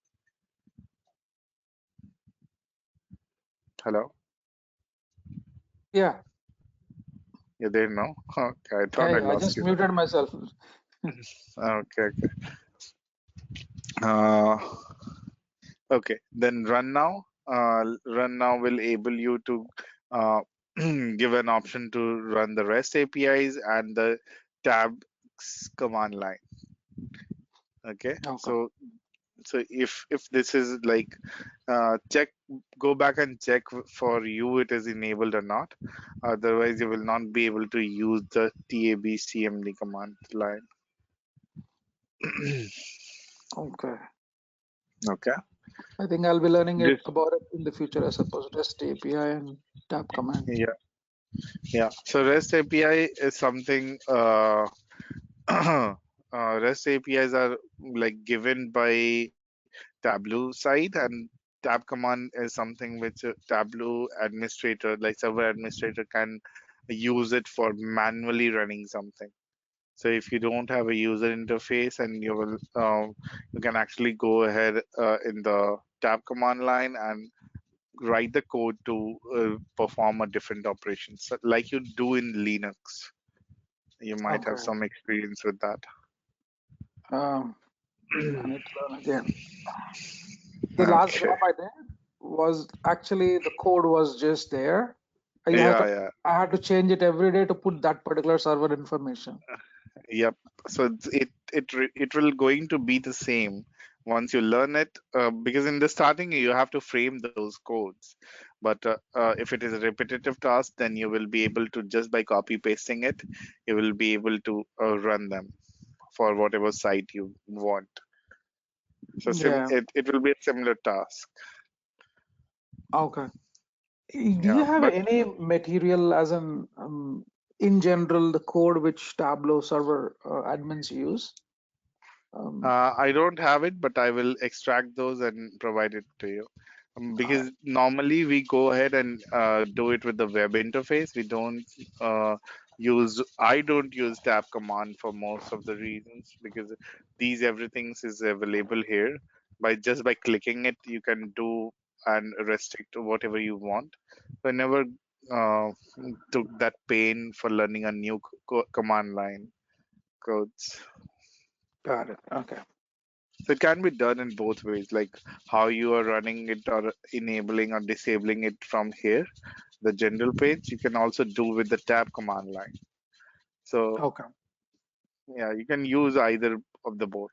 [SPEAKER 2] Hello,
[SPEAKER 3] Yeah.
[SPEAKER 2] you there now? Okay, I thought I
[SPEAKER 3] Hey, I
[SPEAKER 2] lost
[SPEAKER 3] just
[SPEAKER 2] you.
[SPEAKER 3] muted myself.
[SPEAKER 2] Okay, okay. Uh, okay, then run now. Run now will able you to uh, give an option to run the REST APIs and the tab command line. Okay,
[SPEAKER 3] Okay.
[SPEAKER 2] so if this is check, go back and check for you it is enabled or not. Otherwise you will not be able to use the tabcmd command line.
[SPEAKER 3] Okay.
[SPEAKER 2] Okay.
[SPEAKER 3] I think I'll be learning it
[SPEAKER 2] This,
[SPEAKER 3] about it in the future, I suppose. REST API and tab command.
[SPEAKER 2] yeah, yeah. So REST API is something REST APIs are like given by Tableau side, and tab command is something which a Tableau administrator, like server administrator, can use it for manually running something. So if you don't have a user interface, and you can actually go ahead in the tab command line and write the code to perform a different operation, so like you do in Linux. You might have
[SPEAKER 3] Okay.
[SPEAKER 2] some experience with that.
[SPEAKER 3] Um, I need to learn again. The last
[SPEAKER 2] Okay.
[SPEAKER 3] job I did was actually the code was just there. You have
[SPEAKER 2] Yeah,
[SPEAKER 3] to
[SPEAKER 2] yeah.
[SPEAKER 3] I had to change it every day to put that particular server information.
[SPEAKER 2] Yep. So it will going to be the same once you learn it, because in the starting you have to frame those codes. But if it is a repetitive task, then you will be able to, just by copy pasting it, you will be able to run them for whatever site you want. So
[SPEAKER 3] Yeah.
[SPEAKER 2] it will be a similar task.
[SPEAKER 3] Okay. Do
[SPEAKER 2] Yeah,
[SPEAKER 3] you have
[SPEAKER 2] but
[SPEAKER 3] any material, as in general, the code which Tableau server admins use?
[SPEAKER 2] I don't have it, but I will extract those and provide it to you.
[SPEAKER 3] Uh,
[SPEAKER 2] Because normally we go ahead and do it with the web interface. We don't I don't use tab command for most of the reasons, because these everything is available here. By clicking it, you can do and restrict whatever you want. So I never uh, took that pain for learning a new command line codes.
[SPEAKER 3] got it. Okay.
[SPEAKER 2] So it can be done in both ways, like how you are running it or enabling or disabling it from here, the general page. You can also do with the tab command line. So
[SPEAKER 3] Okay.
[SPEAKER 2] yeah, you can use either of the both.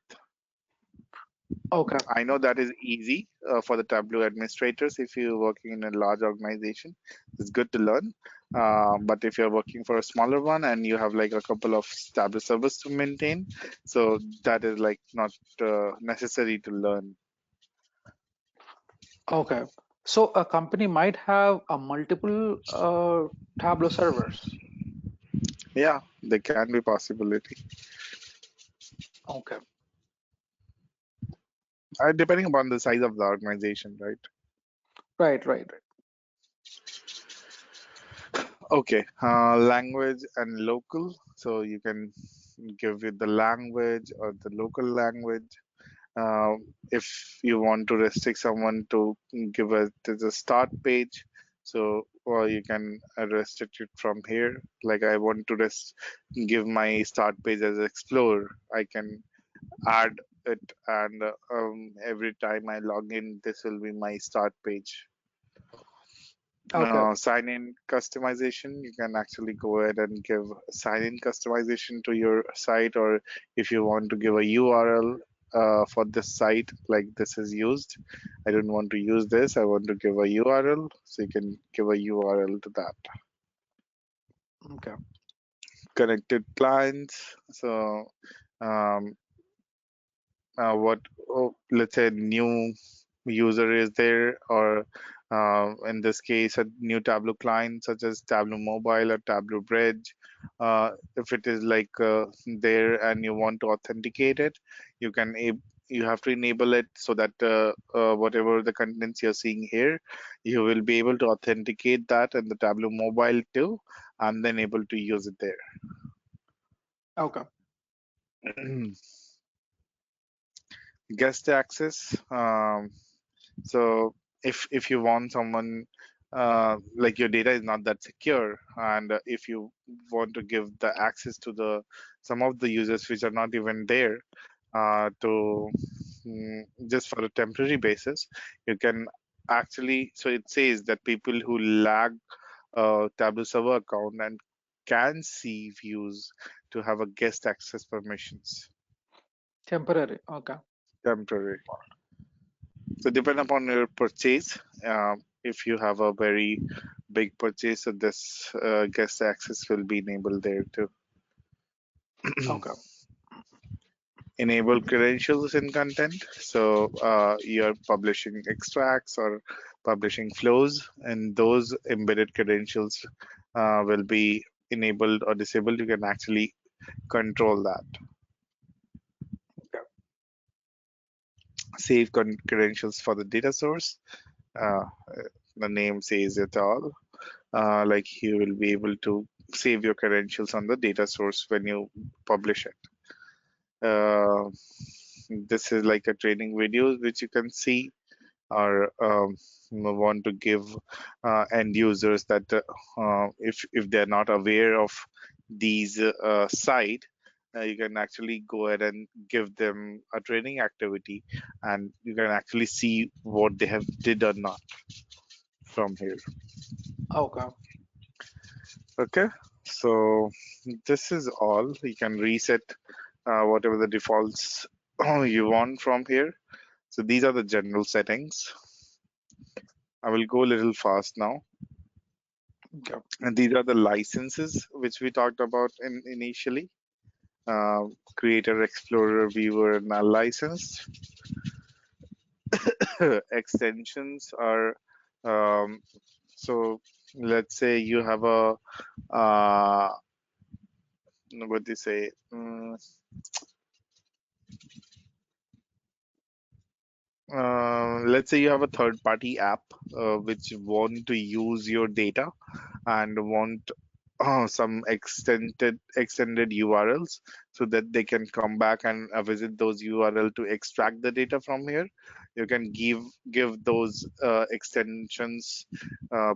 [SPEAKER 3] Okay.
[SPEAKER 2] I know that is easy for the Tableau administrators. If you're working in a large organization, it's good to learn. But if you're working for a smaller one and you have like a couple of Tableau servers to maintain, so that is like not necessary to learn.
[SPEAKER 3] Okay. So a company might have a multiple Tableau servers.
[SPEAKER 2] Yeah, there can be possibility.
[SPEAKER 3] Okay.
[SPEAKER 2] Depending upon the size of the organization, right?
[SPEAKER 3] Right, right, right.
[SPEAKER 2] Okay, language and local. So you can give it the language or the local language. If you want to restrict someone to give a to the start page, so or you can restrict it from here. Like I want to give my start page as Explorer. I can add it, and every time I log in, this will be my start page.
[SPEAKER 3] Okay.
[SPEAKER 2] Sign in customization, you can actually go ahead and give sign in customization to your site, or if you want to give a URL for this site, like this is used, I don't want to use this, I want to give a URL, so you can give a URL to that.
[SPEAKER 3] Okay.
[SPEAKER 2] Connected clients, so um, what let's say new user is there, or in this case a new Tableau client such as Tableau Mobile or Tableau Bridge. If it is like there and you want to authenticate it, you can you have to enable it so that whatever the contents you're seeing here, you will be able to authenticate that in the Tableau Mobile too, and then able to use it there.
[SPEAKER 3] Okay.
[SPEAKER 2] Guest access. So if you want someone, like your data is not that secure, and if you want to give the access to the some of the users which are not even there, to just for a temporary basis, you can actually. So it says that people who lag a Tableau server account and can see views to have a guest access permissions,
[SPEAKER 3] Temporary. Okay.
[SPEAKER 2] temporary. So depend upon your purchase. If you have a very big purchase, so this guest access will be enabled there too.
[SPEAKER 3] Okay.
[SPEAKER 2] Enable credentials in content. So you're publishing extracts or publishing flows, and those embedded credentials will be enabled or disabled. You can actually control that.
[SPEAKER 3] Okay.
[SPEAKER 2] Save credentials for the data source. Uh, the name says it all. Like you will be able to save your credentials on the data source when you publish it. This is like a training video which you can see, or want to give end users that if they're not aware of these site, you can actually go ahead and give them a training activity, and you can actually see what they have did or not from here.
[SPEAKER 3] Okay.
[SPEAKER 2] Okay, so this is all. You can reset whatever the defaults you want from here. So these are the general settings. I will go a little fast now.
[SPEAKER 3] Okay.
[SPEAKER 2] And these are the licenses which we talked about initially. Creator, Explorer, Viewer, and Null license. Extensions are, so let's say you have a, what do you say? Let's say you have a third party app which want to use your data and want some extended URLs so that they can come back and visit those URL to extract the data from here. You can give those extensions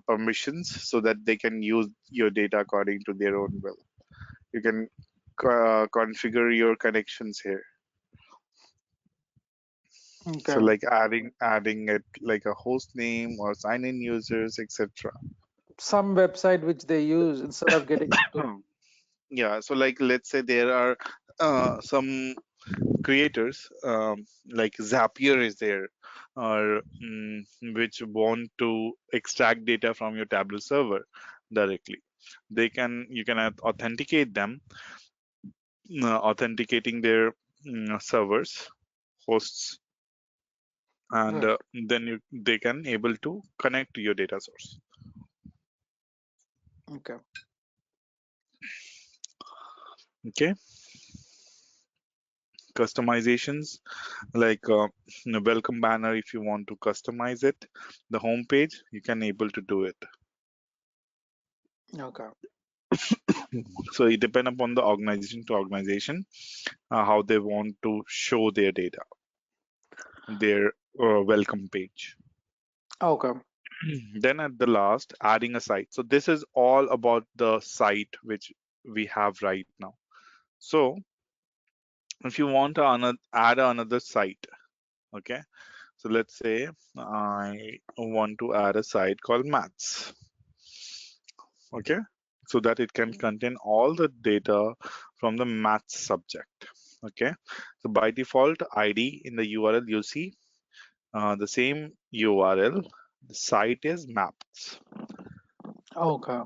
[SPEAKER 2] permissions so that they can use your data according to their own will. You can configure your connections here.
[SPEAKER 3] Okay.
[SPEAKER 2] So like adding it like a host name or sign in users, etc.
[SPEAKER 3] Some website which they use instead of getting into.
[SPEAKER 2] Yeah, so like let's say there are some creators like Zapier is there, or which want to extract data from your Tableau server directly. You can authenticate them, authenticating their servers, hosts, and
[SPEAKER 3] Right.
[SPEAKER 2] then they can able to connect to your data source.
[SPEAKER 3] Okay.
[SPEAKER 2] Okay, customizations like a welcome banner. If you want to customize it, the home page, you can able to do it.
[SPEAKER 3] Okay.
[SPEAKER 2] So it depends upon the organization to organization how they want to show their data, their welcome page.
[SPEAKER 3] Okay.
[SPEAKER 2] Then at the last, adding a site. So this is all about the site which we have right now. So if you want to add another site, okay, so let's say I want to add a site called maths, okay, so that it can contain all the data from the maths subject. Okay, so by default ID in the URL you see the same URL, the site is maths.
[SPEAKER 3] Okay.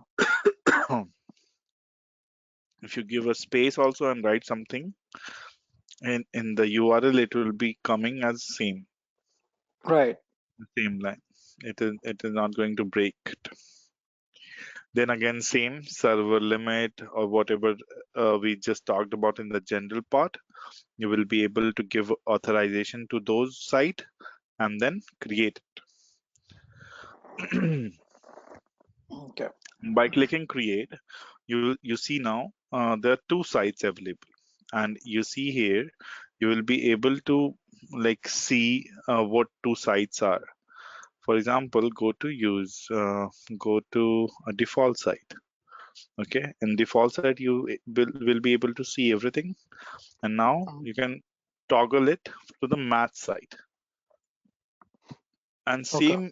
[SPEAKER 2] If you give a space also and write something in the URL, it will be coming as
[SPEAKER 3] Right.
[SPEAKER 2] same line. It is not going to break it. Then again, same server limit or whatever we just talked about in the general part. You will be able to give authorization to those site and then create it.
[SPEAKER 3] Okay.
[SPEAKER 2] By clicking create, you see now there are two sites available, and you see here you will be able to like see what two sites are. For example, go to a default site. Okay, in default site you will be able to see everything, and now you can toggle it to the math site, and
[SPEAKER 3] Okay.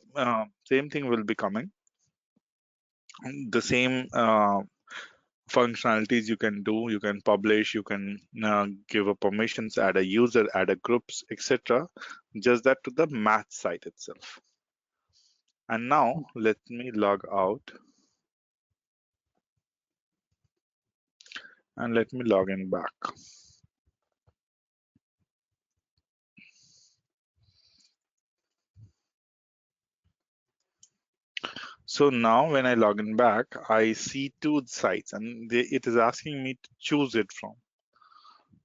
[SPEAKER 2] same thing will be coming. The same functionalities you can do. You can publish, you can give a permissions, add a user, add a groups, etc. Just that to the math site itself. And now let me log out and let me log in back. So now when I log in back, I see two sites, and it is asking me to choose it from.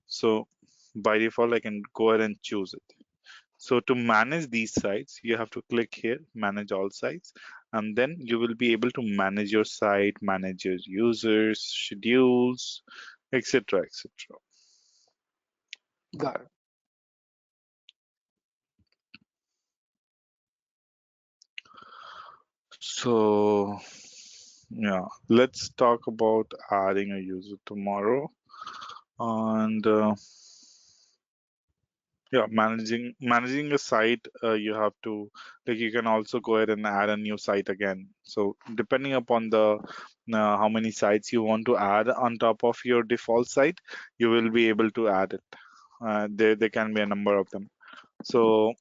[SPEAKER 2] So by default, I can go ahead and choose it. So to manage these sites, you have to click here, manage all sites, and then you will be able to manage your site, manage your users, schedules, etc., etc.
[SPEAKER 3] Got it.
[SPEAKER 2] So yeah, let's talk about adding a user tomorrow. And yeah, managing a site, you have to, like, you can also go ahead and add a new site again. So depending upon the how many sites you want to add on top of your default site, you will be able to add it. There can be a number of them. So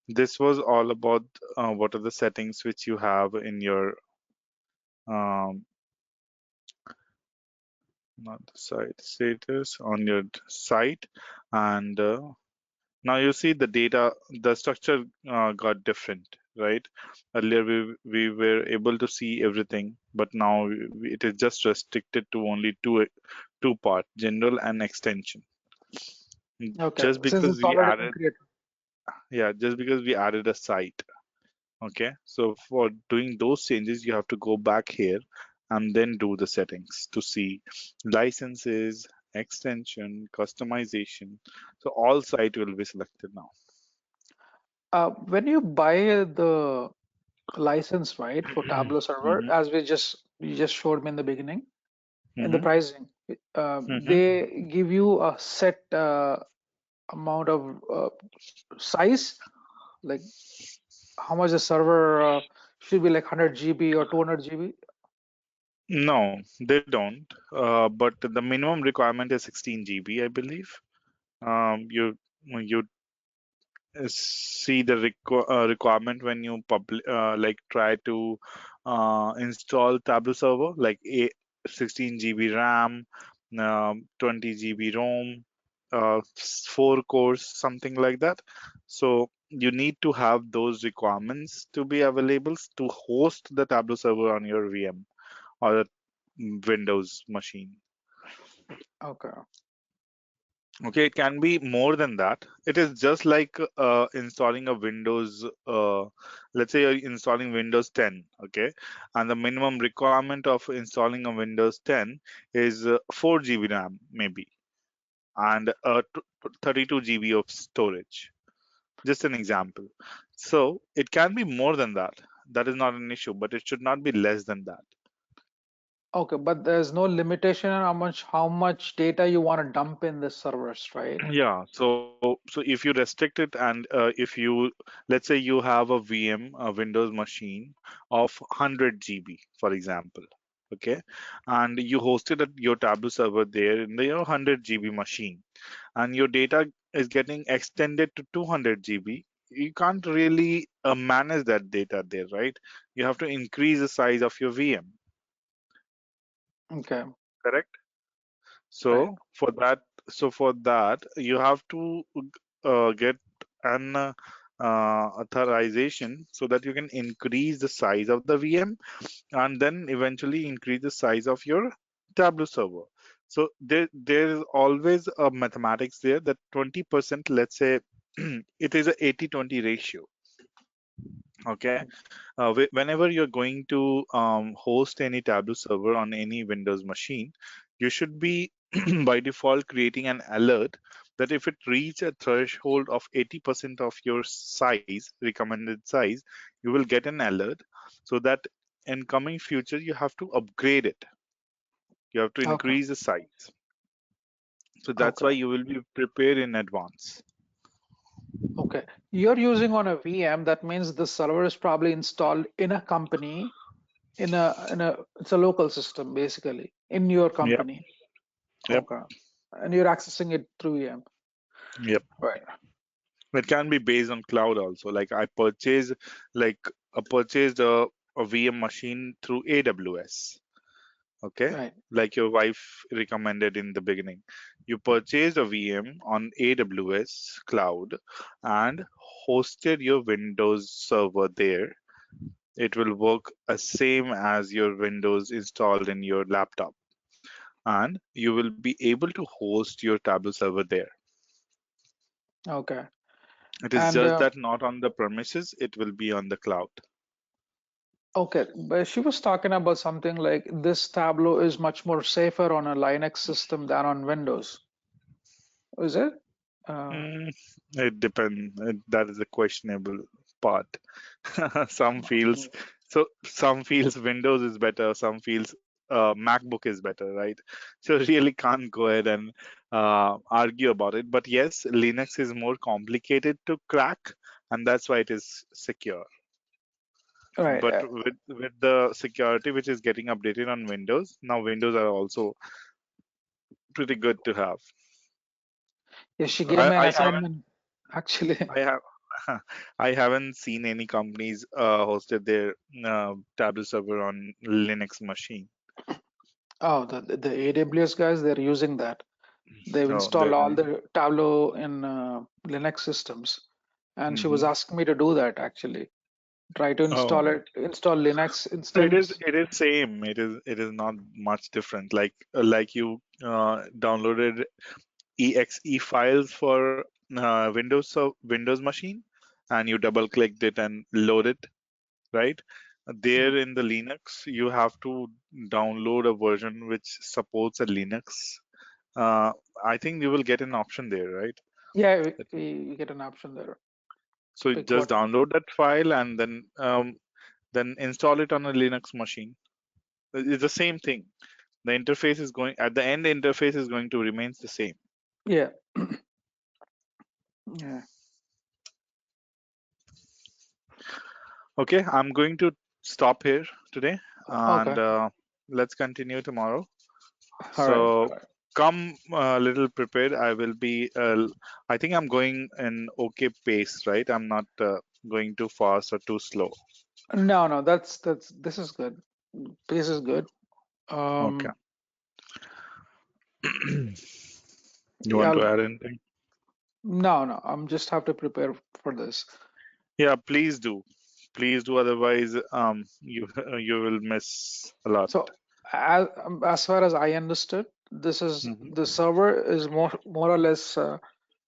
[SPEAKER 2] this was all about what are the settings which you have in your um, not the site status on your site. And now you see the data, the structure got different, right? Earlier we were able to see everything, but now it is just restricted to only two part, general and extension.
[SPEAKER 3] Okay.
[SPEAKER 2] Just
[SPEAKER 3] Since
[SPEAKER 2] because
[SPEAKER 3] it's
[SPEAKER 2] we
[SPEAKER 3] already been
[SPEAKER 2] added,
[SPEAKER 3] created.
[SPEAKER 2] yeah, just because we added a site. Okay, so for doing those changes, you have to go back here and then do the settings to see licenses, extension, customization. So all site will be selected now.
[SPEAKER 3] When you buy the license, right, for Tableau server,
[SPEAKER 2] Hmm.
[SPEAKER 3] as you just showed me in the beginning, in the
[SPEAKER 2] Hmm.
[SPEAKER 3] pricing,
[SPEAKER 2] Hmm.
[SPEAKER 3] they give you a set amount of size, like how much the server should be, like 100 GB or 200 GB.
[SPEAKER 2] No, they don't. But the minimum requirement is 16 GB, I believe. You see the requirement when you like try to install Tableau server, like 16 GB RAM, 20 GB ROM, 4 cores, something like that. So you need to have those requirements to be available to host the Tableau server on your VM or a Windows machine.
[SPEAKER 3] Okay.
[SPEAKER 2] Okay, it can be more than that. It is just like installing a Windows, let's say you're installing Windows 10, okay? And the minimum requirement of installing a Windows 10 is 4 GB RAM, maybe, and 32 GB of storage. Just an example. So it can be more than that. That is not an issue, but it should not be less than that.
[SPEAKER 3] Okay, but there's no limitation on how much data you want to dump in the servers, right?
[SPEAKER 2] Yeah, so if you restrict it and if you, let's say you have a VM, a Windows machine of 100 GB, for example, okay, and you hosted your Tableau server there in the your 100 GB machine, and your data is getting extended to 200 GB, you can't really manage that data there, right? You have to increase the size of your VM,
[SPEAKER 3] Okay,
[SPEAKER 2] correct?
[SPEAKER 3] right.
[SPEAKER 2] So for that, you have to get an authorization so that you can increase the size of the VM and then eventually increase the size of your Tableau server. So there is always a mathematics there that 20%, let's say it is a 80-20 ratio. Okay, whenever you're going to host any Tableau server on any Windows machine, you should be by default creating an alert that if it reach a threshold of 80% of your size, recommended size, you will get an alert so that in coming future you have to upgrade it. You have to
[SPEAKER 3] Okay,
[SPEAKER 2] increase the size. So that's why
[SPEAKER 3] okay,
[SPEAKER 2] you will be prepared in advance.
[SPEAKER 3] okay. You're using on a VM, that means the server is probably installed in a company, in a it's a local system basically in your
[SPEAKER 2] Yep.
[SPEAKER 3] company.
[SPEAKER 2] Yep.
[SPEAKER 3] Okay. And you're accessing it through VM.
[SPEAKER 2] Yep.
[SPEAKER 3] Right.
[SPEAKER 2] It can be based on cloud also. Like like I purchased a VM machine through AWS. Okay,
[SPEAKER 3] Right.
[SPEAKER 2] like your wife recommended in the beginning. You purchased a VM on AWS cloud and hosted your Windows server there. It will work as same as your Windows installed in your laptop, and you will be able to host your Tableau server there.
[SPEAKER 3] Okay.
[SPEAKER 2] It is
[SPEAKER 3] And
[SPEAKER 2] just that not on the premises, it will be on the cloud.
[SPEAKER 3] okay, but she was talking about something like this Tableau is much more safer on a Linux system than on Windows. Is it? Uh,
[SPEAKER 2] Mm, it depends. That is a questionable part. Some feels so. Some feels Windows is better. Some feels MacBook is better, right? So really can't go ahead and argue about it. But yes, Linux is more complicated to crack, and that's why it is secure.
[SPEAKER 3] right.
[SPEAKER 2] But with the security which is getting updated on Windows, now Windows are also pretty good to have.
[SPEAKER 3] Yeah, she gave
[SPEAKER 2] I,
[SPEAKER 3] me an
[SPEAKER 2] I haven't
[SPEAKER 3] assignment, actually.
[SPEAKER 2] I have I haven't seen any companies hosted their Tableau server on Linux machine.
[SPEAKER 3] Oh, the AWS guys, they're using that. They've
[SPEAKER 2] No,
[SPEAKER 3] installed
[SPEAKER 2] the
[SPEAKER 3] all the Tableau in Linux systems. And she was
[SPEAKER 2] hmm
[SPEAKER 3] asking me to do that actually. Try to
[SPEAKER 2] oh,
[SPEAKER 3] install Linux
[SPEAKER 2] it is
[SPEAKER 3] instance.
[SPEAKER 2] it is same. It is not much different. Like you downloaded exe files for Windows machine, and you double clicked it and load it, right?
[SPEAKER 3] Mm.
[SPEAKER 2] There in the Linux, you have to download a version which supports a Linux. Uh, I think you will get an option there, right?
[SPEAKER 3] Yeah, we get an option there.
[SPEAKER 2] So you
[SPEAKER 3] Pick
[SPEAKER 2] just
[SPEAKER 3] what.
[SPEAKER 2] download that file and then install it on a Linux machine. It's the same thing. The interface is going at the end. The interface is going to remains the same.
[SPEAKER 3] Yeah. Yeah.
[SPEAKER 2] Okay, I'm going to stop here today, and
[SPEAKER 3] Okay.
[SPEAKER 2] let's continue tomorrow.
[SPEAKER 3] All right.
[SPEAKER 2] So
[SPEAKER 3] All right.
[SPEAKER 2] come a little prepared. I will be. I think I'm going in okay pace, right? I'm not going too fast or too slow.
[SPEAKER 3] No, no, that's this is good. Pace is good.
[SPEAKER 2] Okay.
[SPEAKER 3] Um,
[SPEAKER 2] You
[SPEAKER 3] yeah,
[SPEAKER 2] want to add anything?
[SPEAKER 3] no, no, I'm just have to prepare for this.
[SPEAKER 2] Yeah, please do. Please do. Otherwise, you you will miss a lot.
[SPEAKER 3] So as far as I understood, this is
[SPEAKER 2] Hmm.
[SPEAKER 3] the server is more or less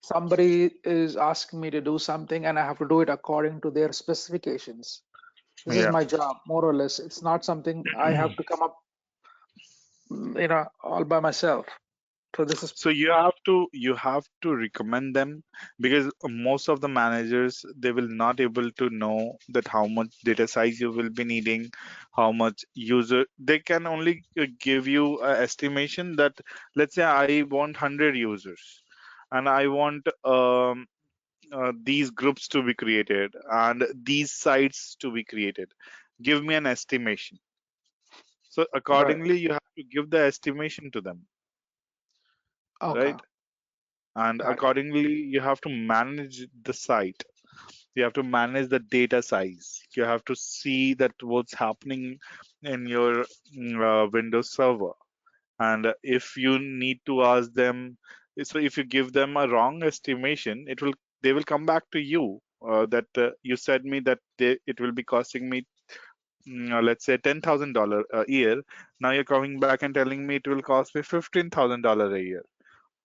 [SPEAKER 3] somebody is asking me to do something and I have to do it according to their specifications. This is
[SPEAKER 2] Yeah.
[SPEAKER 3] my job, more or less. It's not something I have to come up, all by myself. So this is
[SPEAKER 2] So you have to recommend them, because most of the managers, they will not able to know that how much data size you will be needing, how much user. They can only give you an estimation that, let's say I want 100 users, and I want these groups to be created and these sites to be created. Give me an estimation. So
[SPEAKER 3] right.
[SPEAKER 2] accordingly, you have to give the estimation to them,
[SPEAKER 3] Okay,
[SPEAKER 2] right? And
[SPEAKER 3] got it.
[SPEAKER 2] accordingly, you have to manage the site. You have to manage the data size. You have to see that what's happening in your Windows server. And if you need to ask them, so if you give them a wrong estimation, they will come back to you, that you said me that it will be costing me, let's say $10,000 a year. Now you're coming back and telling me it will cost me $15,000 a year.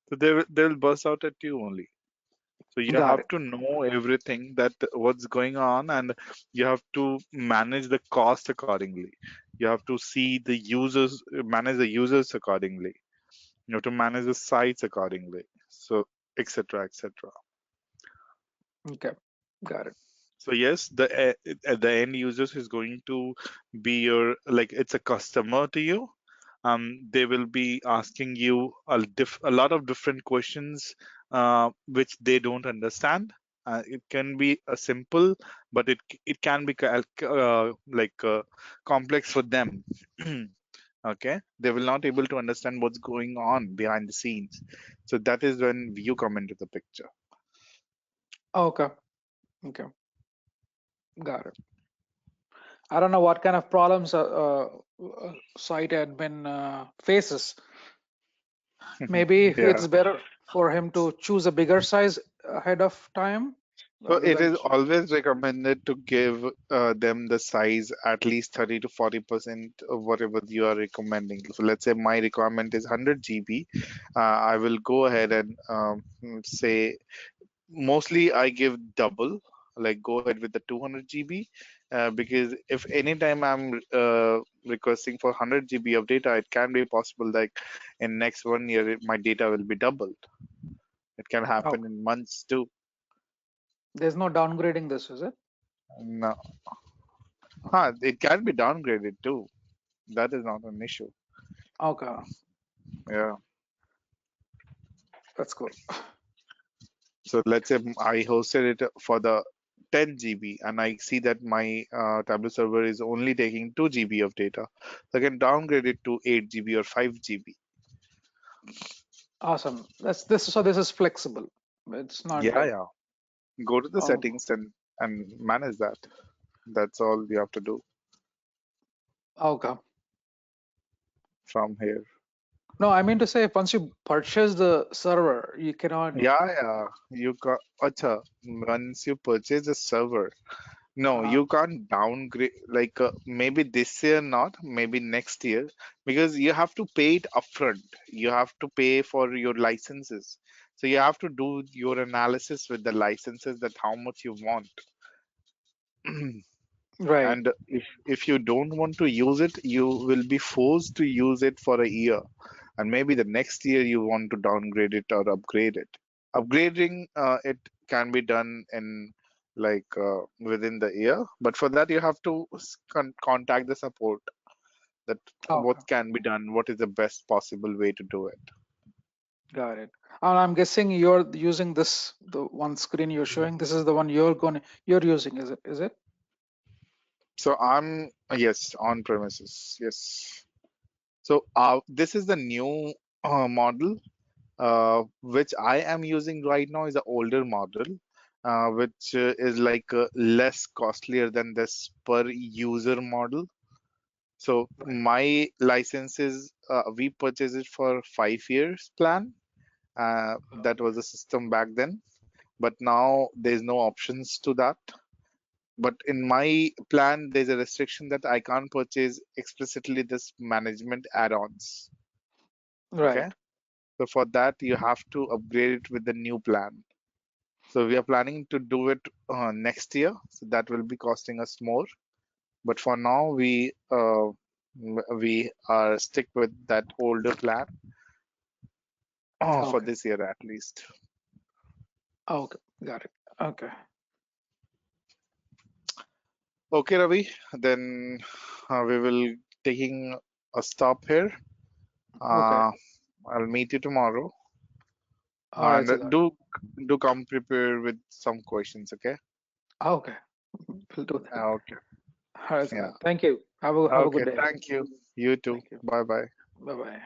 [SPEAKER 2] So they will burst out at you only. So you
[SPEAKER 3] Got
[SPEAKER 2] have
[SPEAKER 3] it.
[SPEAKER 2] to know everything that what's going on, and you have to manage the cost accordingly. You have to see the users, manage the users accordingly. You have to manage the sites accordingly. So etc. etc.
[SPEAKER 3] Okay, got it.
[SPEAKER 2] So yes, the end users is going to be your, like, it's a customer to you. They will be asking you a lot of different questions, which they don't understand. It can be a simple, but it can be complex for them. Okay, they will not able to understand what's going on behind the scenes. So that is when you come into the picture.
[SPEAKER 3] Okay, okay, got it. I don't know what kind of problems site admin faces. Maybe
[SPEAKER 2] Yeah.
[SPEAKER 3] it's better for him to choose a bigger size ahead of time
[SPEAKER 2] So
[SPEAKER 3] rather
[SPEAKER 2] it
[SPEAKER 3] than.
[SPEAKER 2] is always recommended to give them the size at least 30 to 40% of whatever you are recommending. So let's say my requirement is 100 GB. I will go ahead and say Mostly I give double, like go ahead with the 200 GB, because if anytime I'm requesting for 100 GB of data, it can be possible like in next 1 year my data will be doubled. It can happen
[SPEAKER 3] Okay.
[SPEAKER 2] in months too.
[SPEAKER 3] There's no downgrading this, is it?
[SPEAKER 2] No,
[SPEAKER 3] Okay.
[SPEAKER 2] it can be downgraded too. That is not an issue.
[SPEAKER 3] Okay.
[SPEAKER 2] Yeah.
[SPEAKER 3] That's cool.
[SPEAKER 2] So let's say I hosted it for the 10 GB and I see that my Tableau server is only taking 2 GB of data. So I can downgrade it to 8 GB or 5 GB.
[SPEAKER 3] Awesome. That's this. So this is flexible. It's not
[SPEAKER 2] Yeah,
[SPEAKER 3] like,
[SPEAKER 2] yeah. Go to the
[SPEAKER 3] oh,
[SPEAKER 2] settings and manage that. That's all you have to do
[SPEAKER 3] okay.
[SPEAKER 2] from here.
[SPEAKER 3] No, I mean to say, once you purchase the server, you cannot.
[SPEAKER 2] Yeah, yeah. You got acha, once you purchase a server. No,
[SPEAKER 3] Uh,
[SPEAKER 2] you can't downgrade, like maybe this year not, maybe next year, because you have to pay it upfront. You have to pay for your licenses. So you have to do your analysis with the licenses that how much you want.
[SPEAKER 3] right.
[SPEAKER 2] And if you don't want to use it, you will be forced to use it for a year. And maybe the next year you want to downgrade it or upgrade it. Upgrading it can be done in like within the year, but for that you have to contact the support that what
[SPEAKER 3] Okay.
[SPEAKER 2] can be done, what is the best possible way to do it.
[SPEAKER 3] Got it. And I'm guessing you're using this, the one screen you're showing. This is the one you're using, is it? Is it?
[SPEAKER 2] So I'm yes, on premises, yes. So this is the new model which I am using right now is an older model, which is like less costlier than this per user model. So
[SPEAKER 3] Right.
[SPEAKER 2] my licenses, we purchased it for 5 years plan. That
[SPEAKER 3] Okay.
[SPEAKER 2] was the system back then, but now there's no options to that. But in my plan, there's a restriction that I can't purchase explicitly this management add-ons.
[SPEAKER 3] Right.
[SPEAKER 2] Okay, so for that you have to upgrade it with the new plan. So we are planning to do it next year. So that will be costing us more. But for now, we are stick with that older plan for
[SPEAKER 3] Okay.
[SPEAKER 2] this year at least.
[SPEAKER 3] Okay. Got it. Okay.
[SPEAKER 2] Okay, Ravi. Then we will taking a stop here.
[SPEAKER 3] Okay.
[SPEAKER 2] Uh, I'll meet you tomorrow.
[SPEAKER 3] All right,
[SPEAKER 2] And
[SPEAKER 3] Siddharth.
[SPEAKER 2] do come prepared with some questions. Okay.
[SPEAKER 3] Okay. We'll do that.
[SPEAKER 2] Okay.
[SPEAKER 3] All right,
[SPEAKER 2] Yeah.
[SPEAKER 3] Siddharth. Thank you. Have a good
[SPEAKER 2] Okay.
[SPEAKER 3] day.
[SPEAKER 2] Thank you. You too.
[SPEAKER 3] Thank you.
[SPEAKER 2] Bye bye.
[SPEAKER 3] Bye bye.